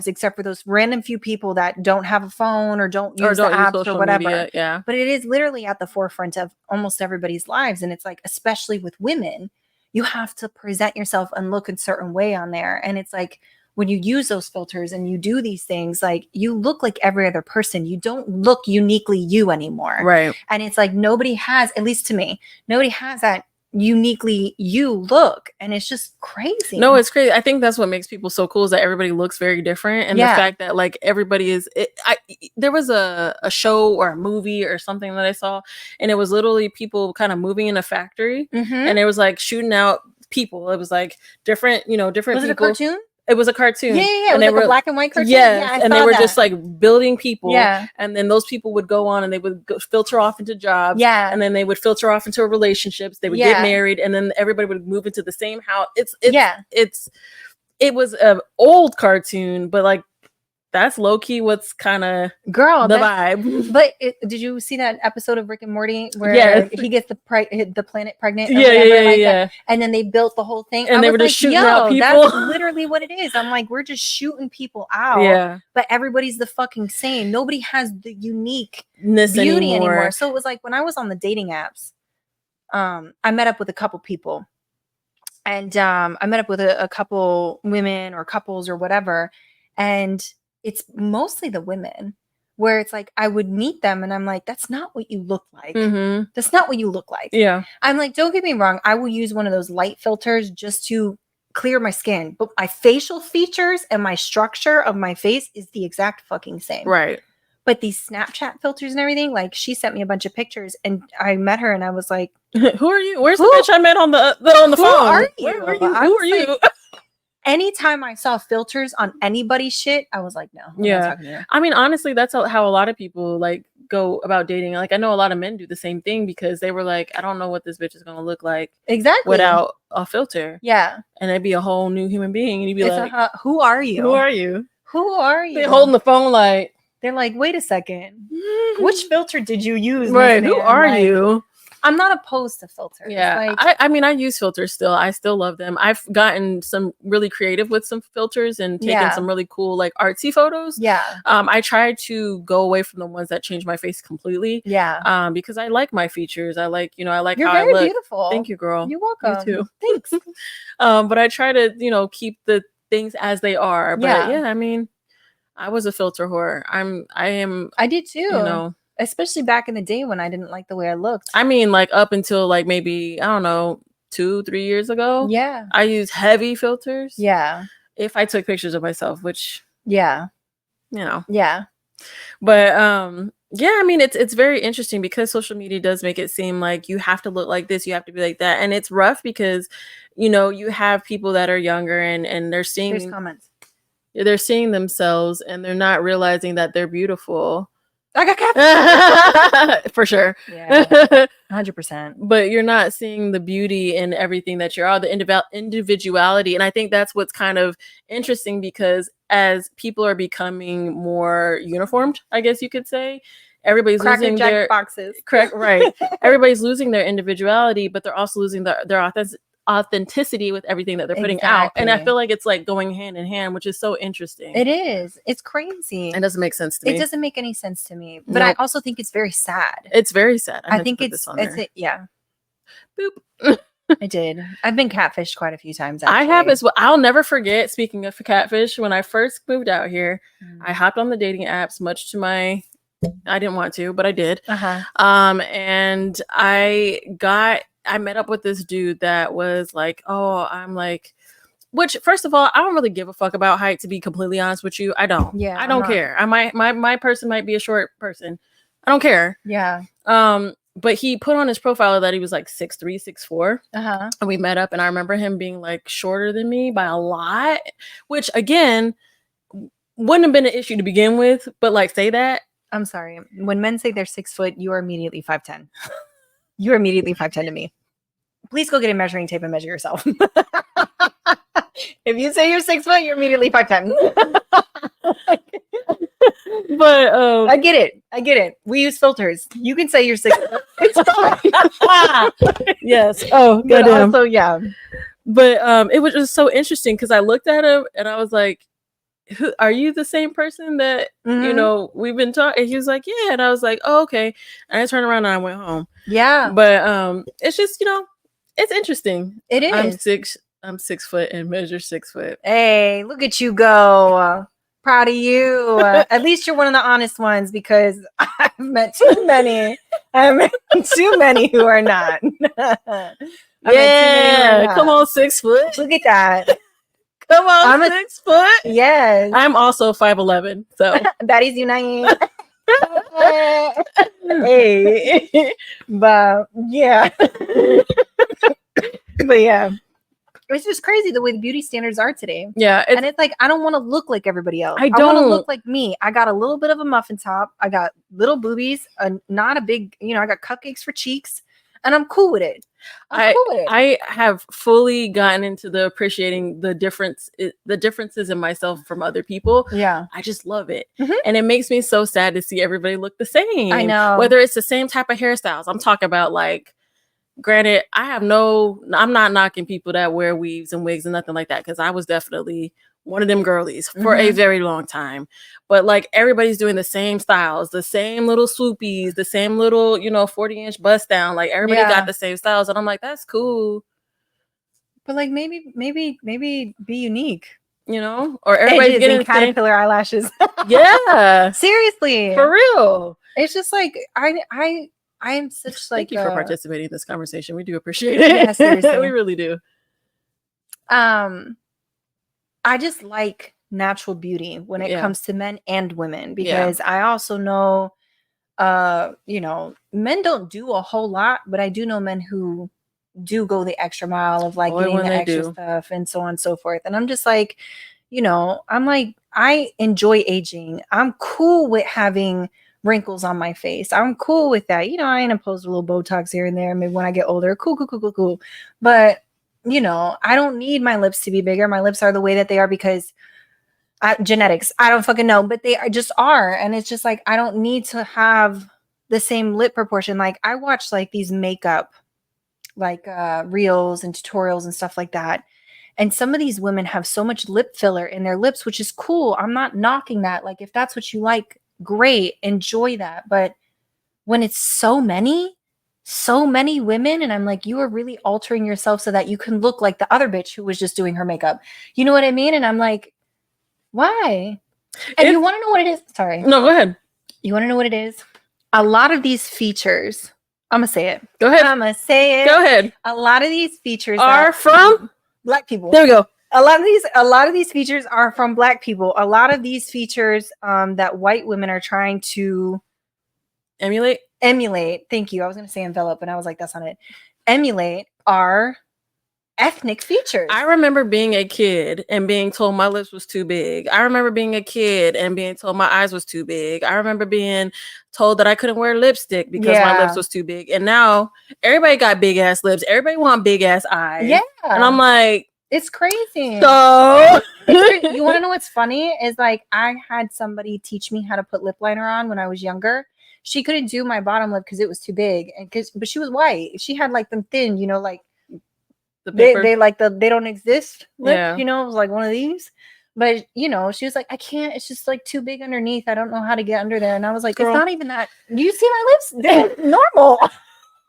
except for those random few people that don't have a phone or don't use the apps or whatever. Media, yeah. But it is literally at the forefront of almost everybody's lives. And it's like, especially with women, you have to present yourself and look a certain way on there. And it's like, when you use those filters and you do these things, like you look like every other person. You don't look uniquely you anymore. Right. And it's like, nobody has, at least to me, nobody has that uniquely you look, and it's just crazy. No, it's crazy. I think that's what makes people so cool is that everybody looks very different, and the fact that like everybody is there was a show or a movie or something that I saw, and it was literally people kind of moving in a factory, and it was like shooting out people. It was like different was people. It a cartoon? It was a cartoon. Yeah. And it was like a black and white cartoon. Yes, and they were just like building people. Yeah. And then those people would go on and they would filter off into jobs. Yeah. And then they would filter off into relationships. They would get married, and then everybody would move into the same house. It was an old cartoon, but like that's low key what's kind of the vibe. But did you see that episode of Rick and Morty where he gets the planet pregnant? Yeah. And then they built the whole thing, and they were just shooting out people. That's literally what it is. I'm like, we're just shooting people out. Yeah. But everybody's the fucking same. Nobody has the uniqueness beauty anymore. So it was like when I was on the dating apps, I met up with a couple people, and I met up with a couple women or couples or whatever, and it's mostly the women where it's like I would meet them and I'm like, that's not what you look like. Mm-hmm. That's not what you look like. Yeah. I'm like, don't get me wrong. I will use one of those light filters just to clear my skin. But my facial features and my structure of my face is the exact fucking same. Right. But these Snapchat filters and everything, like she sent me a bunch of pictures and I met her and I was like, who are you? Where's the bitch I met on the phone? Who are you? Who are you? Anytime I saw filters on anybody's shit, I was like, no. I'm not talking to you. I mean, honestly, that's how a lot of people like go about dating. Like I know a lot of men do the same thing because they were like, I don't know what this bitch is gonna look like without a filter. Yeah. And it'd be a whole new human being, and you'd be like, who are you? Who are you? Who are you? They're holding the phone like they're like, wait a second. Which filter did you use? Right. Who are you? I'm not opposed to filters. Yeah. Like, I mean, I use filters still. I still love them. I've gotten some really creative with some filters and taken some really cool, like artsy photos. Yeah. I try to go away from the ones that change my face completely. Yeah. Because I like my features. I like, I like You're how very I look. Beautiful. Thank you, girl. You're welcome. You too. Thanks. But I try to, keep the things as they are. But yeah, I mean, I was a filter whore. I did too. Especially back in the day when I didn't like the way I looked. I mean, like up until like maybe, I don't know, 2-3 years ago. Yeah. I used heavy filters. Yeah. If I took pictures of myself, which. Yeah. Yeah. But yeah, I mean, it's very interesting because social media does make it seem like you have to look like this, you have to be like that. And it's rough because, you have people that are younger and they're seeing. There's comments. They're seeing themselves and they're not realizing that they're beautiful. I got captured. For sure. Yeah. 100%. But you're not seeing the beauty in everything that you are, the individuality. And I think that's what's kind of interesting because as people are becoming more uniformed, I guess you could say, everybody's Cracker losing Jack their boxes. correct, right. Everybody's losing their individuality, but they're also losing their authenticity with everything that they're putting out. And I feel like it's like going hand in hand, which is so interesting. It is. It's crazy. It doesn't make sense to me. It doesn't make any sense to me. But I also think it's very sad. It's very sad. I think it's yeah. Boop. I did. I've been catfished quite a few times. Actually. I have as well. I'll never forget, speaking of catfish, when I first moved out here, I hopped on the dating apps, much to my, I didn't want to, but I did. And I met up with this dude that was like, oh, I'm like, which first of all, I don't really give a fuck about height, to be completely honest with you. I don't. Yeah. I don't care. My person might be a short person. I don't care. Yeah. But he put on his profile that he was like 6'3", 6'4". And we met up, and I remember him being like shorter than me by a lot, which again wouldn't have been an issue to begin with. But like, say that. I'm sorry. When men say they're 6 foot, you are immediately 5'10". You're immediately 5'10" to me. Please go get a measuring tape and measure yourself. If you say you're 6 foot, you're immediately 5'10". But I get it. We use filters. You can say you're 6 foot. It's fine. Yes. Oh, goddamn. Also, yeah. But it was just so interesting because I looked at him and I was like, "Who are you? The same person that you know we've been talking?" He was like, "Yeah," and I was like, "Oh, okay." And I turned around and I went home. Yeah. But it's just it's interesting. It is. I'm 6 foot and measure 6 foot. Hey, look at you go. Proud of you. At least you're one of the honest ones, because I've met too many. I've met too many who are not. Yeah, come on, 6 foot. Look at that. Come on, I'm 6 foot. Yes. I'm also 5'11", so Baddies unite. Hey, but yeah. But yeah. It's just crazy the way the beauty standards are today. Yeah. And it's like, I don't want to look like everybody else. I want to look like me. I got a little bit of a muffin top. I got little boobies, not a big, I got cupcakes for cheeks, and I'm cool with it. I'm cool with it. I have fully gotten into the appreciating the differences in myself from other people. Yeah. I just love it. And it makes me so sad to see everybody look the same. I know. Whether it's the same type of hairstyles. I'm talking about, like, granted, I'm not knocking people that wear weaves and wigs and nothing like that, because I was definitely one of them girlies for a very long time. But like, everybody's doing the same styles, the same little swoopies, the same little 40-inch bust down. Like, everybody got the same styles, and I'm like, that's cool. But like, maybe be unique, or everybody's getting caterpillar eyelashes. Yeah, seriously, for real. It's just like I am such like. Thank you for participating in this conversation. We do appreciate it. Yeah, seriously. We really do. I just like natural beauty when it comes to men and women, because I also know, men don't do a whole lot, but I do know men who do go the extra mile of like getting the extra stuff and so on and so forth. And I'm just like, I'm like, I enjoy aging. I'm cool with having wrinkles on my face. I'm cool with that. I ain't opposed to a little Botox here and there. Maybe when I get older, cool. But I don't need my lips to be bigger. My lips are the way that they are because genetics. I don't fucking know, but they are. And it's just like, I don't need to have the same lip proportion. Like, I watch like these makeup, like reels and tutorials and stuff like that. And some of these women have so much lip filler in their lips, which is cool. I'm not knocking that. Like, if that's what you like, great, enjoy that. But when it's so many women, and I'm like, you are really altering yourself so that you can look like the other bitch who was just doing her makeup. You know what I mean? And I'm like, why? And you want to know what it is? Sorry. No, go ahead. You want to know what it is? A lot of these features, I'm going to say it. Go ahead. I'm going to say it. Go ahead. A lot of these features are from Black people. There we go. A lot of these features are from Black people. A lot of these features that white women are trying to emulate. Thank you. I was going to say envelop, and I was like, that's not it. Emulate are ethnic features. I remember being a kid and being told my lips was too big. I remember being a kid and being told my eyes was too big. I remember being told that I couldn't wear lipstick because my lips was too big. And now everybody got big ass lips. Everybody want big ass eyes. Yeah. And I'm like, it's crazy. So you want to know what's funny is, like, I had somebody teach me how to put lip liner on when I was younger. she couldn't do my bottom lip because it was too big, and but she was white. She had like them thin, you know, like they like they don't exist lip, you know, it was like one of these. But you know, she was like, I can't, it's just like too big underneath. I don't know how to get under there. And I was like, Girl, it's not even that. Do you see my lips? They're normal.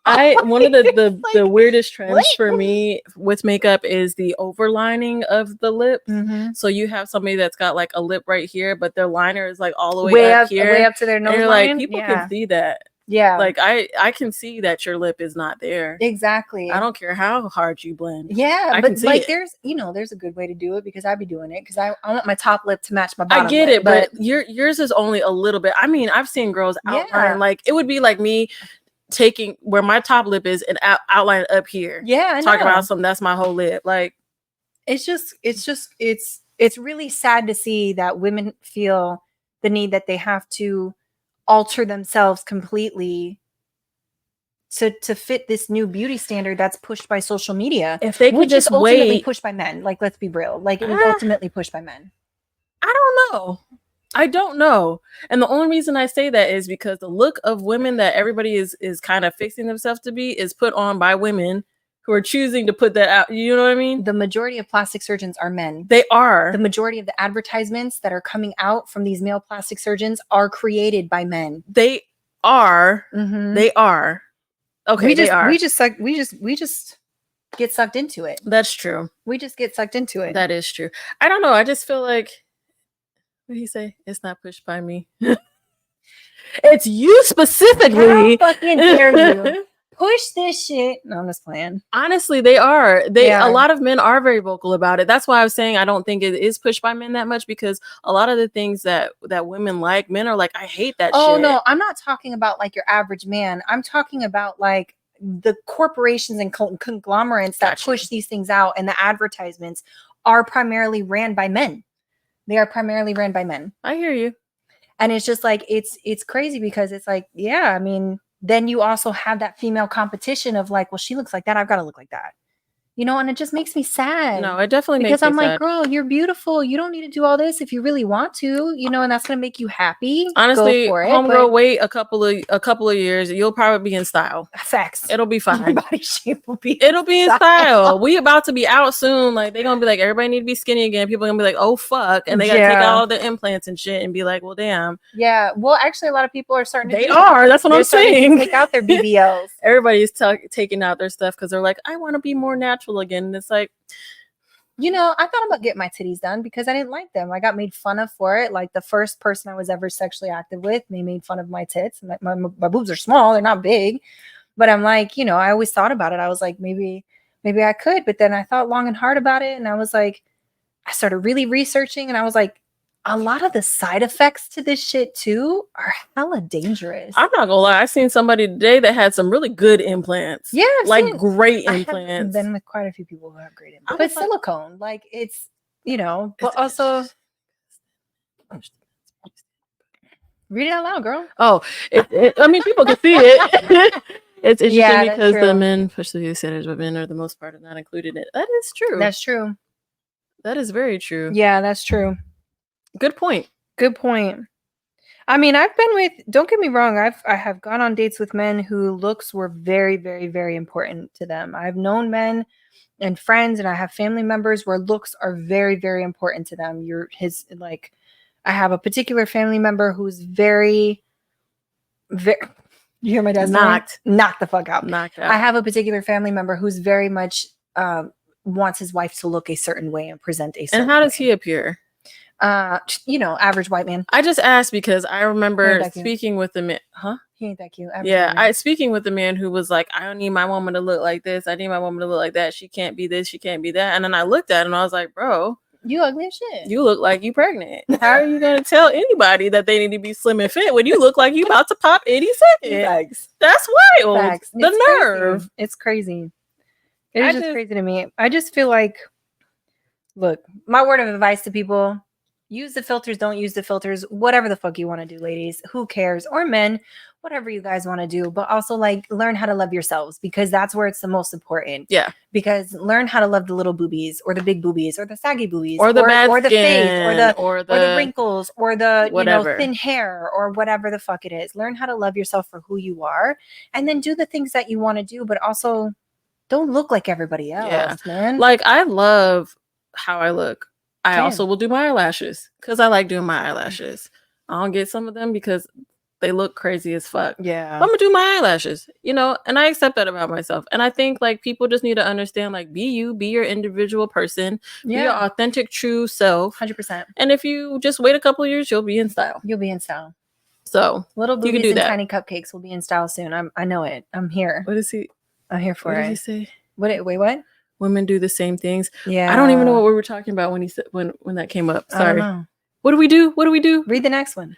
One of the weirdest trends for me with makeup is the overlining of the lips. So you have somebody that's got like a lip right here, but their liner is like all the way up here, way up to their nose line. Like, people can see that. Yeah. Like I can see that your lip is not there. Exactly. I don't care how hard you blend. Yeah, I can see like it. there's, you know, there's a good way to do it because I be doing it because I want my top lip to match my bottom. I get lip, it, but yours is only a little bit. I mean, I've seen girls outline like it would be like me taking where my top lip is and outline up here. Yeah, talking about something that's my whole lip. Like it's really sad to see that women feel the need that they have to alter themselves completely to fit this new beauty standard that's pushed by social media. If they could just ultimately pushed by men, like let's be real, like it was ultimately pushed by men. I don't know. And the only reason I say that is because the look of women that everybody is kind of fixing themselves to be is put on by women who are choosing to put that out. You know what I mean? The majority of plastic surgeons are men. They are. The majority of the advertisements that are coming out from these male plastic surgeons are created by men. They are. Mm-hmm. They are. Okay, we just get sucked into it. That's true. We just get sucked into it. That is true. I don't know. I just feel like, what did he say? It's not pushed by me. It's you specifically. How fucking dare you push this shit? No, I'm just playing. Honestly, they are. A lot of men are very vocal about it. That's why I was saying I don't think it is pushed by men that much, because a lot of the things that women like, men are like, I hate that shit. Oh no, I'm not talking about like your average man. I'm talking about like the corporations and conglomerates that push these things out, and the advertisements are primarily ran by men. They are primarily ran by men. I hear you. And it's just like it's crazy because it's like, yeah, I mean, then you also have that female competition of like, well, she looks like that, I've got to look like that. You know, and it just makes me sad. No, it definitely makes me sad. Because I'm like, girl, you're beautiful. You don't need to do all this if you really want to, you know, and that's going to make you happy. Honestly, homegirl, wait a couple of years. You'll probably be in style. Facts. It'll be fine. Your body shape will be It'll be in style. We about to be out soon. Like, they're going to be like, everybody need to be skinny again. People are going to be like, oh, fuck. And they got to take out all the implants and shit and be like, well, damn. Yeah. Well, actually, a lot of people are starting to That's what I'm saying. Take out their BBLs. Everybody's taking out their stuff because they're like, I want to be more natural again. And it's like, you know, I thought about getting my titties done because I didn't like them. I got made fun of for it. Like the first person I was ever sexually active with, they made fun of my tits. My boobs are small. They're not big. But I'm like, you know, I always thought about it. I was like, maybe I could. But then I thought long and hard about it. And I was like, I started really researching. And I was like, a lot of the side effects to this shit too are hella dangerous. I'm not gonna lie. I seen somebody today that had some really good implants. Yeah, great implants. I've been with quite a few people who have great implants. But silicone, like it's, you know, but also read it out loud, girl. Oh, I mean, people can see it. It's interesting because true. The men push the centers, but men are the most part of not included in it. That is true. That's true. That is very true. Yeah, that's true. Good point. I mean, I've been with, don't get me wrong, I have gone on dates with men who looks were very, very, very important to them. I've known men and friends, and I have family members where looks are very, very important to them. I have a particular family member who's very, you hear my dad's knocked the fuck out. Knocked out. I have a particular family member who's very much wants his wife to look a certain way and present a certain way. And how does he appear? You know, average white man. I just asked because I remember speaking with the man. Huh? He ain't that cute. Speaking with the man who was like, I don't need my woman to look like this. I need my woman to look like that. She can't be this. She can't be that. And then I looked at him and I was like, bro, you ugly as shit. You look like you pregnant. How are you going to tell anybody that they need to be slim and fit when you look like you about to pop any second? Facts. That's wild. Facts. The nerve. It's crazy. It's just crazy to me. I just feel like, look, my word of advice to people, Use the filters, don't use the filters, whatever the fuck you want to do, ladies. Who cares? Or men, whatever you guys want to do. But also, like, learn how to love yourselves, because that's where it's the most important. Yeah. Because learn how to love the little boobies, or the big boobies, or the saggy boobies, or the bad or the face, skin, or the wrinkles, or the whatever. thin hair, or whatever the fuck it is. Learn how to love yourself for who you are, and then do the things that you want to do, but also don't look like everybody else, man. Like, I love how I look. I also will do my eyelashes because I like doing my eyelashes. I don't get some of them because they look crazy as fuck. Yeah. I'm gonna do my eyelashes, and I accept that about myself. And I think, like, people just need to understand, like, be you, be your individual person, be your authentic, true self. 100%. And if you just wait a couple of years, you'll be in style. You'll be in style. So little boobies and tiny cupcakes will be in style soon. I know it. I'm here. What is he? I'm here for it. What did he say? Wait, what? Women do the same things. Yeah. I don't even know what we were talking about when he said when that came up. Sorry. I don't know. What do we do? What do we do? Read the next one.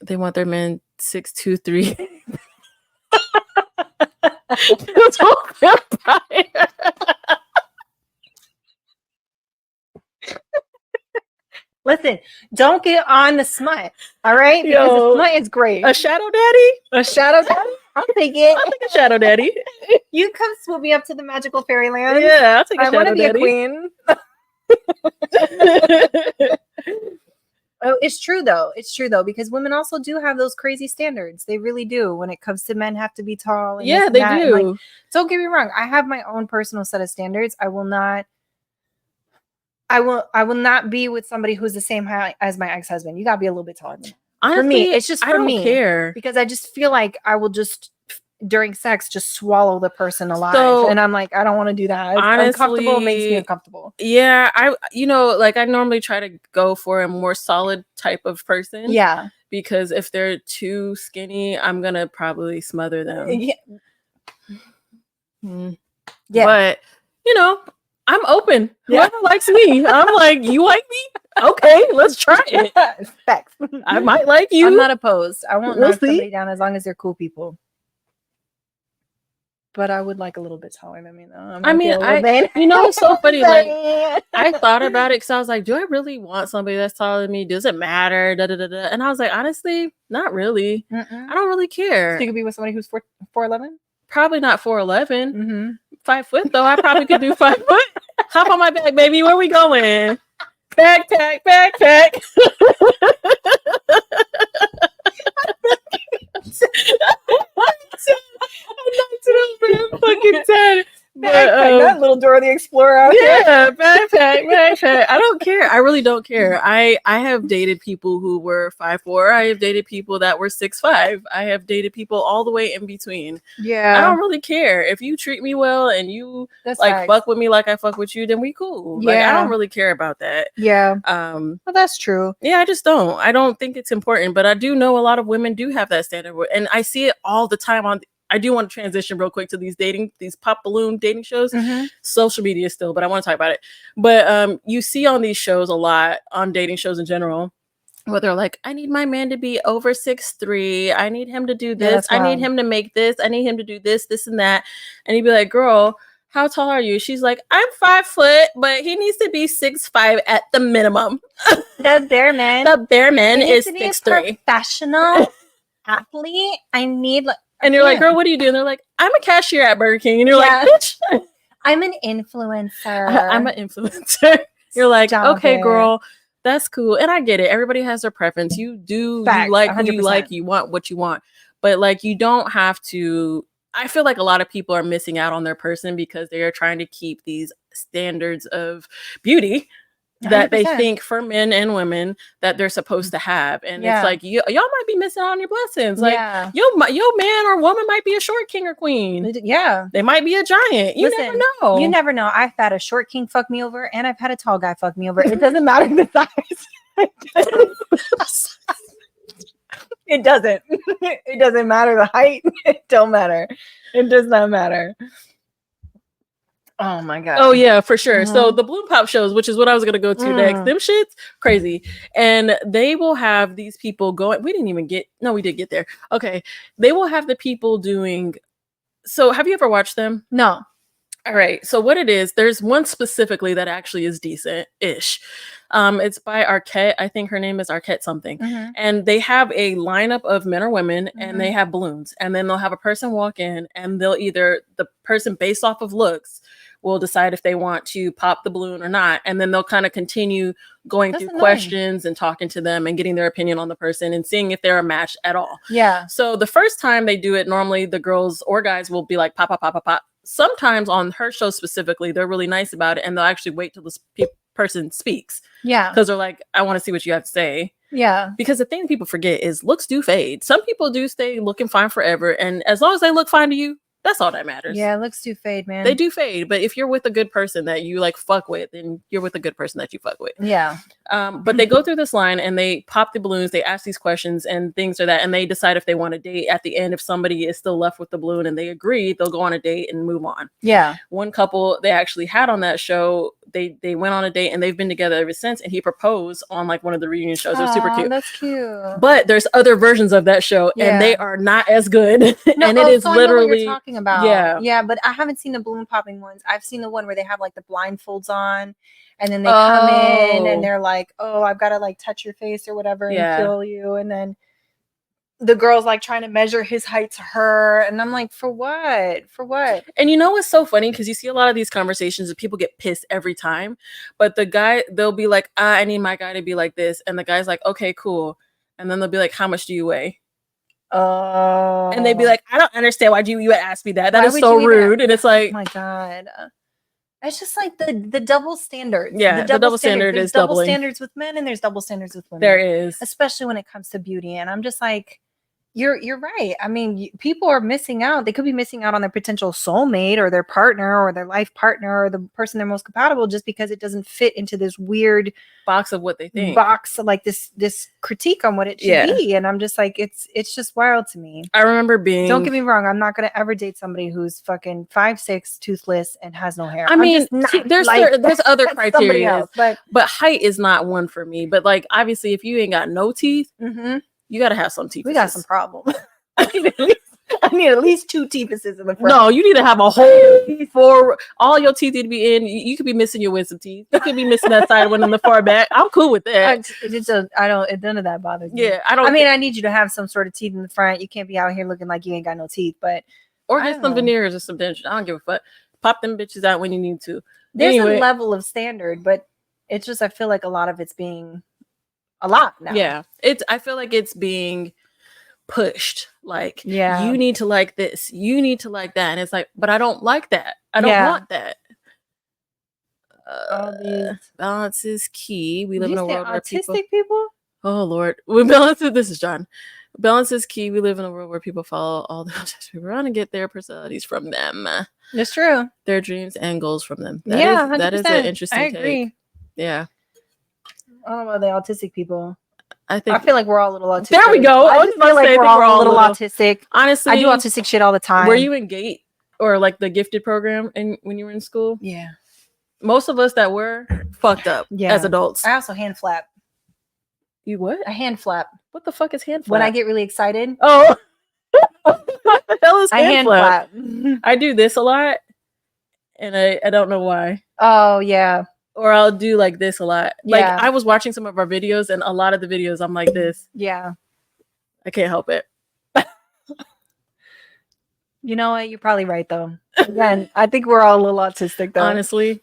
They want their men 6'2", 3". Listen, don't get on the smut. All right? Because the smut is great. A shadow daddy? A shadow daddy? I'll take it. I'll take a shadow daddy. You come swoop me up to the magical fairyland. Yeah, I'll take a shadow daddy. I want to be a queen. Oh, it's true though. It's true though, because women also do have those crazy standards. They really do. When it comes to men have to be tall. And yeah, they do. Like, don't get me wrong. I have my own personal set of standards. I will not be with somebody who's the same height as my ex-husband. You gotta be a little bit taller than me. Honestly, for me, it's just for me. I don't care, because I just feel like I will just during sex just swallow the person alive, and I'm like, I don't want to do that. It's uncomfortable. It makes me uncomfortable. Yeah, I normally try to go for a more solid type of person. Yeah, because if they're too skinny, I'm gonna probably smother them. Yeah, but I'm open. Whoever likes me, I'm like, you like me? Okay, let's try it. Facts. I might like you. I'm not opposed. I won't knock somebody down as long as they're cool people. But I would like a little bit taller than me, though. It's so funny. Like, I thought about it because I was like, do I really want somebody that's taller than me? Does it matter? Da, da, da, da. And I was like, honestly, not really. I don't really care. So you could be with somebody who's 4'11"? Probably not 4'11". 5 foot though. I probably could do 5 foot. Hop on my back, baby. Where we going? Backpack. Fucking 10. That little Dora the Explorer out here. Backpack. I don't care. I really don't care. I have dated people who were 5'4". I have dated people that were 6'5". I have dated people all the way in between. Yeah. I don't really care. If you treat me well and you fuck with me like I fuck with you, then we cool. Yeah. Like, I don't really care about that. Yeah. Well, that's true. Yeah, I just don't. I don't think it's important, but I do know a lot of women do have that standard, and I see it all the time on. I do want to transition real quick to these pop balloon dating shows, social media still, but I want to talk about it. But you see on these shows a lot, on dating shows in general, where they're like, I need my man to be over 6'3". I need him to do this. I need him to make this. I need him to do this, this, and that. And you'd be like, girl, how tall are you? She's like, I'm 5 foot, but he needs to be 6'5" at the minimum. The bare man. The bare man is 6'3". Professional athlete. I need and you're like, girl, what do you do? And they're like, I'm a cashier at Burger King. And you're like, bitch, I'm an influencer. I'm an influencer. You're like, okay, girl, that's cool. And I get it. Everybody has their preference. You do, you like who you like, you want what you want. But like, you don't have to. I feel like a lot of people are missing out on their person because they are trying to keep these standards of beauty that 100%. They think for men and women that they're supposed to have. And it's like, y'all might be missing out on your blessings. Like, your man or woman might be a short king or queen. Yeah. They might be a giant. You never know. You never know. I've had a short king fuck me over, and I've had a tall guy fuck me over. It doesn't matter the size. It doesn't. It doesn't matter the height. It don't matter. It does not matter. Oh my god. Oh yeah, for sure. So the Bloom Pop shows, which is what I was gonna go to next, them shits crazy. And they will have these people going. We did get there. Okay. They will have the people doing. So have you ever watched them? No. All right. So what it is, there's one specifically that actually is decent-ish. It's by Arquette. I think her name is Arquette something. And they have a lineup of men or women, and they have balloons. And then they'll have a person walk in, and they'll either, the person based off of looks will decide if they want to pop the balloon or not. And then they'll kind of continue going through questions and talking to them and getting their opinion on the person and seeing if they're a match at all. Yeah. So the first time they do it, normally the girls or guys will be like, pop, pop, pop, pop, pop. Sometimes on her show specifically, they're really nice about it, and they'll actually wait till this person speaks. Yeah. Because they're like, I want to see what you have to say. Yeah. Because the thing people forget is looks do fade. Some people do stay looking fine forever. And as long as they look fine to you, that's all that matters. Yeah, looks do fade, man. They do fade. But if you're with a good person that you like fuck with, then you're with a good person that you fuck with. Yeah. But they go through this line and they pop the balloons, they ask these questions and things like that, and they decide if they want to date. At the end, if somebody is still left with the balloon and they agree, they'll go on a date and move on. Yeah. One couple they actually had on that show, they went on a date and they've been together ever since, and he proposed on like one of the reunion shows. It was super cute. That's cute. But there's other versions of that show and they are not as good. No, and it is so I know what literally you're talking about. Yeah, but I haven't seen the balloon popping ones. I've seen the one where they have like the blindfolds on. And then they come in and they're like, oh, I've got to like touch your face or whatever and kill you. And then the girl's like trying to measure his height to her. And I'm like, for what? For what? And you know what's so funny? Because you see a lot of these conversations and people get pissed every time. But the guy, they'll be like, I need my guy to be like this. And the guy's like, okay, cool. And then they'll be like, how much do you weigh? Oh. And they'd be like, I don't understand why you would ask me that. That is so rude. And it's like, oh my God. It's just like the double standards. Yeah, the double standard is double doubling. standards with men and there's double standards with women. There is. Especially when it comes to beauty. And I'm just like, you're right. I mean, people are missing out. They could be missing out on their potential soulmate or their partner or their life partner or the person they're most compatible just because it doesn't fit into this weird box of what they think. Box of like this critique on what it should be. And I'm just like, it's just wild to me. I remember being. Don't get me wrong. I'm not going to ever date somebody who's fucking 5'6", toothless, and has no hair. I mean, there's other criteria, but height is not one for me. But like, obviously, if you ain't got no teeth. You got to have some teeth. We got some problems. I need at least 2 teethuses in the front. No, you need to have a whole for all your teeth need to be in. You could be missing your wisdom teeth. You could be missing that side one in the far back. I'm cool with that. None of that bothers me. Yeah, I don't. I mean, I need you to have some sort of teeth in the front. You can't be out here looking like you ain't got no teeth, or get some veneers or some dentures. I don't give a fuck. Pop them bitches out when you need to. There's a level of standard, but it's just I feel like a lot of it's being a lot now. Yeah, I feel like it's being pushed. Like, you need to like this, you need to like that, and it's like, but I don't like that. I don't want that. Balance is key. We live in a world where people. Oh Lord, this is John. Balance is key. We live in a world where people follow all the people around and get their personalities from them. That's true. Their dreams and goals from them. That is an interesting. I agree. Take. Yeah. I don't know about the autistic people. I feel like we're all a little autistic. There we go. I just feel like we're all a little autistic. Honestly, I do autistic shit all the time. Were you in GATE or like the gifted program when you were in school? Yeah. Most of us that were fucked up as adults. I also hand flap. You what? I hand flap. What the fuck is hand flap? When I get really excited. Oh. What the hell is hand flap? flap? I do this a lot. And I don't know why. Oh, yeah. Or I'll do like this a lot. Like I was watching some of our videos and a lot of the videos I'm like this. Yeah. I can't help it. You know what? You're probably right though. Again, I think we're all a little autistic though. Honestly.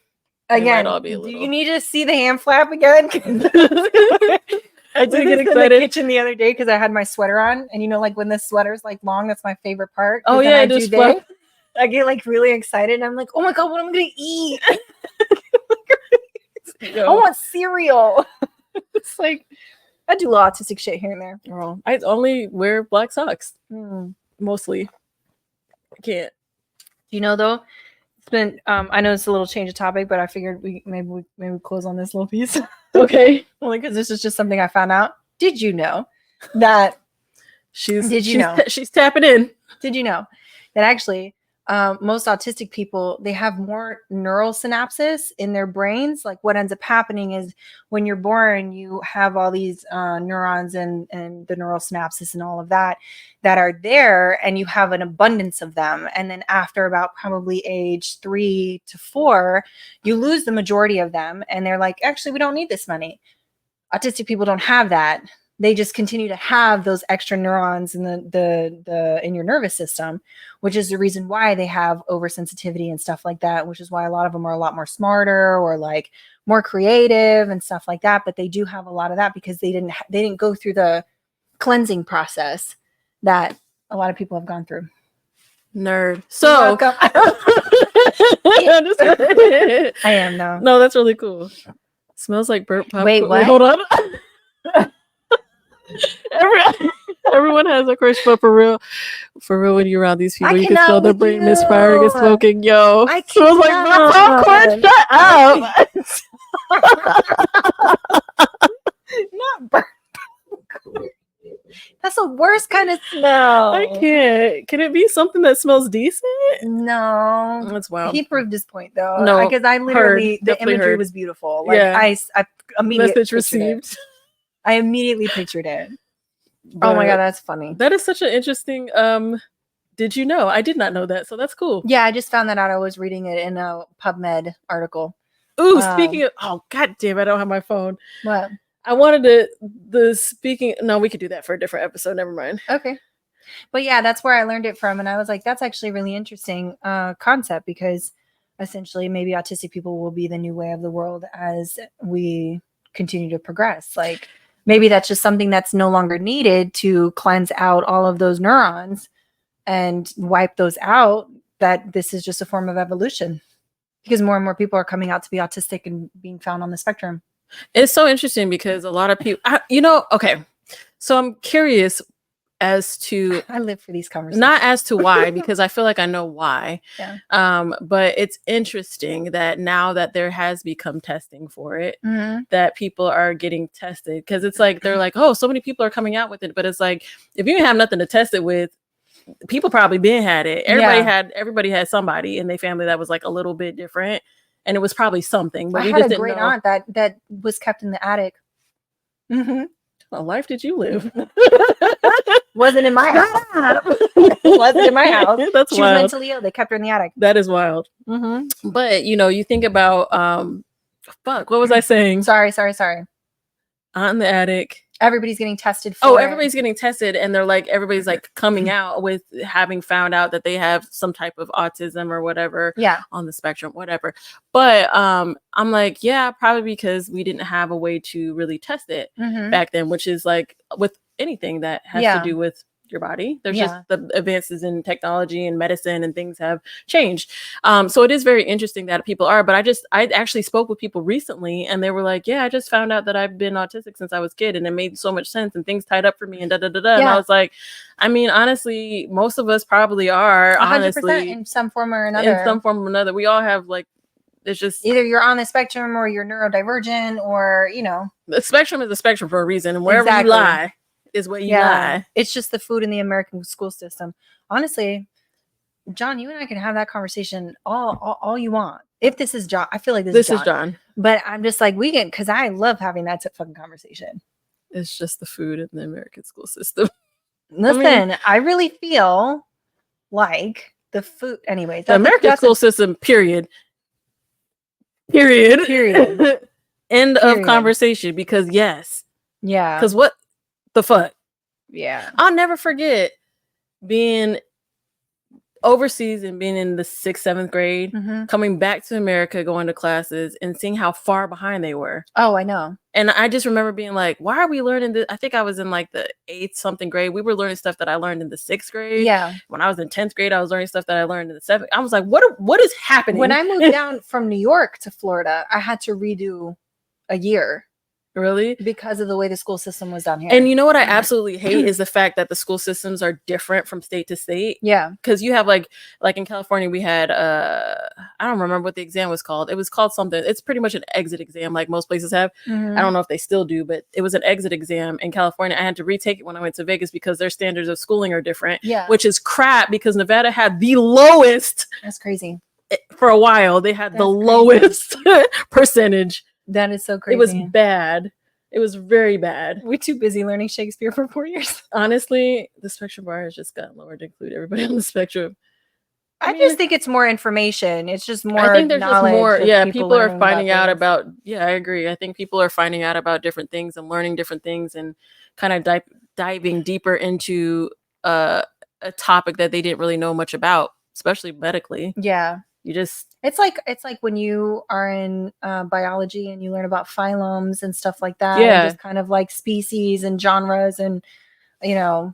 Again, do you need to see the hand flap again? I did get excited in the kitchen the other day because I had my sweater on, and you know, like when the sweater's like long, that's my favorite part. Oh yeah, I get like really excited, and I'm like, oh my God, what am I gonna eat? I want cereal. It's like I do autistic shit here and there. Girl, I only wear black socks. Mostly. I can't. You know though, it's been I know it's a little change of topic, but I figured we maybe close on this little piece. Okay. Only because this is just something I found out. Did you know that she's tapping in? Did you know that actually most autistic people, they have more neural synapses in their brains. Like what ends up happening is when you're born, you have all these neurons and the neural synapses and all of that are there, and you have an abundance of them. And then after about probably age 3 to 4, you lose the majority of them. And they're like, actually, we don't need this money. Autistic people don't have that. They just continue to have those extra neurons in the in your nervous system, which is the reason why they have oversensitivity and stuff like that, which is why a lot of them are a lot more smarter or like more creative and stuff like that. But they do have a lot of that because they didn't go through the cleansing process that a lot of people have gone through. Nerd. So I am though. No, that's really cool. Smells like burnt popcorn. Wait, what? Hold on. Everyone has a crush, but for real, when you're around these people, you can smell their brain misfiring and smoking. Yo, I smells like burnt popcorn. Shut up. Not burnt popcorn. That's the worst kind of smell. I can't. Can it be something that smells decent? No, That's wild. He proved his point though. No, because I literally the imagery was beautiful. Like I immediately message received. I immediately pictured it. But oh my god, that's funny. That is such an interesting. Did you know? I did not know that, so that's cool. Yeah, I just found that out. I was reading it in a PubMed article. Ooh, speaking of, god damn, I don't have my phone. What? I wanted to No, we could do that for a different episode. Never mind. Okay. But yeah, that's where I learned it from, and I was like, that's actually a really interesting concept, because essentially maybe autistic people will be the new way of the world as we continue to progress. Like maybe that's just something that's no longer needed to cleanse out all of those neurons and wipe those out, that this is just a form of evolution, because more and more people are coming out to be autistic and being found on the spectrum. It's so interesting because a lot of people, okay. So I'm curious as to, I live for these conversations. Not as to why, because I feel like I know why. Yeah. But it's interesting that now that there has become testing for it, mm-hmm. that people are getting tested, because it's like they're like, oh, so many people are coming out with it, but it's like if you have nothing to test it with, people probably been had it. Everybody had somebody in their family that was like a little bit different, and it was probably something. But I had a great aunt that was kept in the attic. Mm-hmm. What life did you live? Wasn't in my house. Wasn't in my house. That's she wild. was mentally ill. They kept her in the attic. That is wild. Mm-hmm. But you think about what was I saying? Sorry. Aunt in the attic. Everybody's getting tested for everybody's getting tested, and they're like, everybody's like coming out with having found out that they have some type of autism or whatever on the spectrum, whatever. But I'm like, yeah, probably because we didn't have a way to really test it back then, which is like with anything that has to do with your body. There's just the advances in technology and medicine and things have changed. So it is very interesting that people are, but I actually spoke with people recently, and they were like, yeah, I just found out that I've been autistic since I was a kid, and it made so much sense, and things tied up for me, and and I was like, I mean, honestly, most of us probably are 100% honestly in some form or another. We all have, like, it's just either you're on the spectrum or you're neurodivergent, or the spectrum is a spectrum for a reason, and wherever you lie is where you lie. It's just the food in the American school system. Honestly, John, you and I can have that conversation all you want. If this is John, I feel like this is John. But I'm just like, because I love having that fucking conversation. It's just the food in the American school system. Listen, I really feel like the food. Anyway, the American school system. Period. End of conversation. Because because what the fuck? Yeah, I'll never forget being overseas and being in the 6th, 7th grade, coming back to America, going to classes, and seeing how far behind they were. Oh, I know. And I just remember being like, why are we learning this? I think I was in like the 8th something grade. We were learning stuff that I learned in the 6th grade. Yeah. When I was in 10th grade, I was learning stuff that I learned in the 7th. I was like, what is happening? When I moved down from New York to Florida, I had to redo a year Really? Because of the way the school system was down here. And you know what I absolutely hate is the fact that the school systems are different from state to state. Yeah. Because you have like in California, we had, I don't remember what the exam was called. It was called something. It's pretty much an exit exam like most places have. Mhm. I don't know if they still do, but it was an exit exam in California. I had to retake it when I went to Vegas because their standards of schooling are different. Yeah. Which is crap because Nevada had the lowest. That's crazy. For a while, they had the lowest percentage. That is so crazy. It was bad. It was very bad. We're too busy learning Shakespeare for 4 years. Honestly, the spectrum bar has just gotten lower to include everybody on the spectrum. I just think it's more information. It's just more. I think there's just more. Yeah, people are finding out things. about. Yeah, I agree. I think people are finding out about different things and learning different things and kind of diving deeper into a topic that they didn't really know much about, especially medically. Yeah. You just it's like when you are in biology and you learn about phylums and stuff like that. Yeah, and just kind of like species and genres and yeah,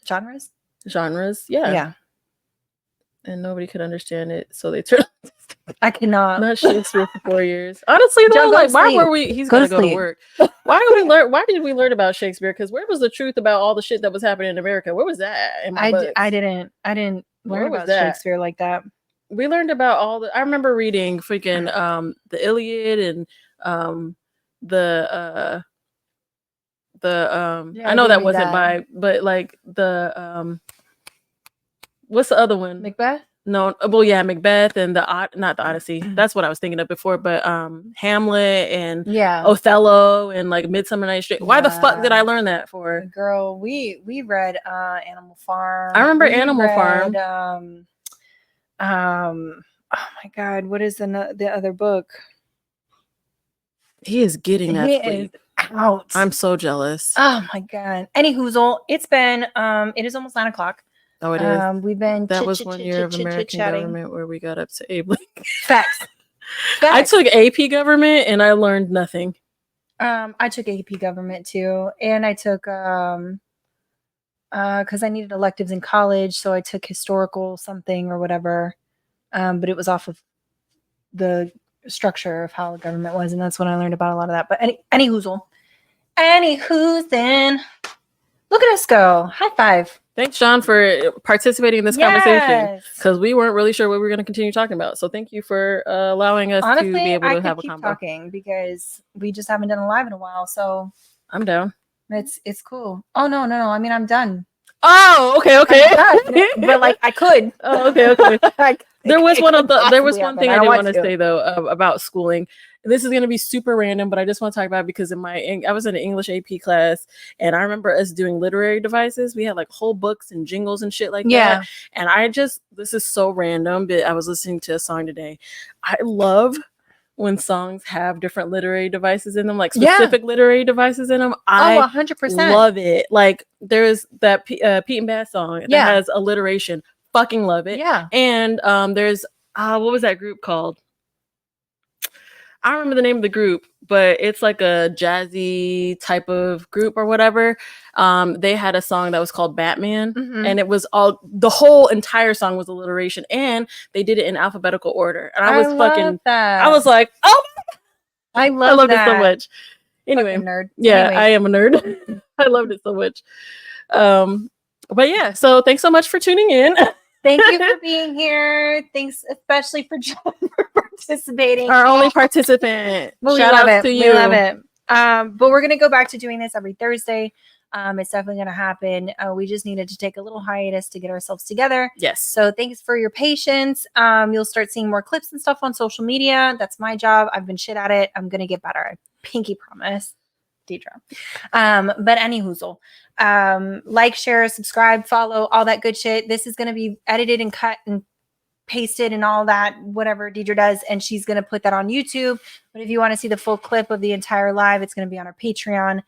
genres. Yeah. And nobody could understand it, so they turned. I cannot. Not Shakespeare for 4 years. Honestly, though, like, why were we? He's gonna go to work. Why did we learn about Shakespeare? Because where was the truth about all the shit that was happening in America? Where was that? I didn't learn about Shakespeare like that. We learned about all the. I remember reading freaking the Iliad and the I know that wasn't but like the what's the other one? Macbeth? No, well, yeah, Macbeth and not the Odyssey. That's what I was thinking of before, but Hamlet and Othello and like Midsummer Night's Dream. Why the fuck did I learn that for? Girl, we read Animal Farm. I remember Animal Farm. Oh my God, what is the other book? He is getting that sleep. Out. I'm so jealous. Oh my God. Anywhoozle, it's been it is almost 9 o'clock. Oh, it is. We've been that was 1 year of American government where we got up to A. Facts. I took AP government and I learned nothing. I took AP government too, and I took because I needed electives in college, so I took historical something or whatever. But it was off of the structure of how the government was, and that's when I learned about a lot of that. But anywhoozle, then look at us go. High five. Thanks, Sean, for participating in this conversation because we weren't really sure what we were going to continue talking about. So thank you for allowing us to be able to have a convo. Talking because we just haven't done a live in a while. So I'm down. It's cool. Oh no. I mean, I'm done. Oh, okay. But like I could. Oh, okay. There was one thing I did want to say though about schooling. This is going to be super random, but I just want to talk about it because I was in an English AP class and I remember us doing literary devices. We had like whole books and jingles and shit like that. And this is so random, but I was listening to a song today. I love when songs have different literary devices in them, like specific literary devices in them. I 100% love it. Like there's that Pete and Bass song that has alliteration. Fucking love it. Yeah. And there's what was that group called? I don't remember the name of the group, but it's like a jazzy type of group or whatever. They had a song that was called Batman, and it was the whole entire song was alliteration, and they did it in alphabetical order. And I was I was like, oh, I love it so much. Anyway, nerd. Yeah, I am a nerd. I loved it so much. But yeah, so thanks so much for tuning in. Thank you for being here. Thanks especially for John for participating. Our only participant. Shout out to you. We love it. But we're going to go back to doing this every Thursday. It's definitely going to happen. We just needed to take a little hiatus to get ourselves together. Yes. So thanks for your patience. You'll start seeing more clips and stuff on social media. That's my job. I've been shit at it. I'm going to get better. I pinky promise. Deidre. But anywhoozle. Like, share, subscribe, follow, all that good shit. This is going to be edited and cut and pasted and all that, whatever Deidre does, and she's going to put that on YouTube. But if you want to see the full clip of the entire live, it's going to be on our Patreon.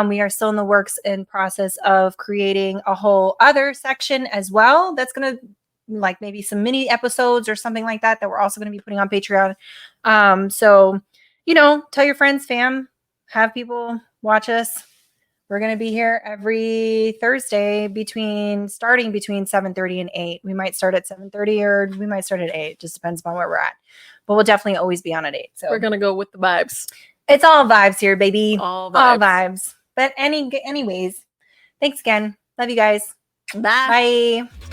We are still in the works and process of creating a whole other section as well. That's going to like maybe some mini episodes or something like that we're also going to be putting on Patreon. So, tell your friends, fam, have people watch us. We're going to be here every Thursday starting between 7:30 and 8. We might start at 7:30 or we might start at 8. Just depends on where we're at. But we'll definitely always be on at 8. So we're going to go with the vibes. It's all vibes here, baby. All vibes. All vibes. But anyways, thanks again. Love you guys. Bye. Bye.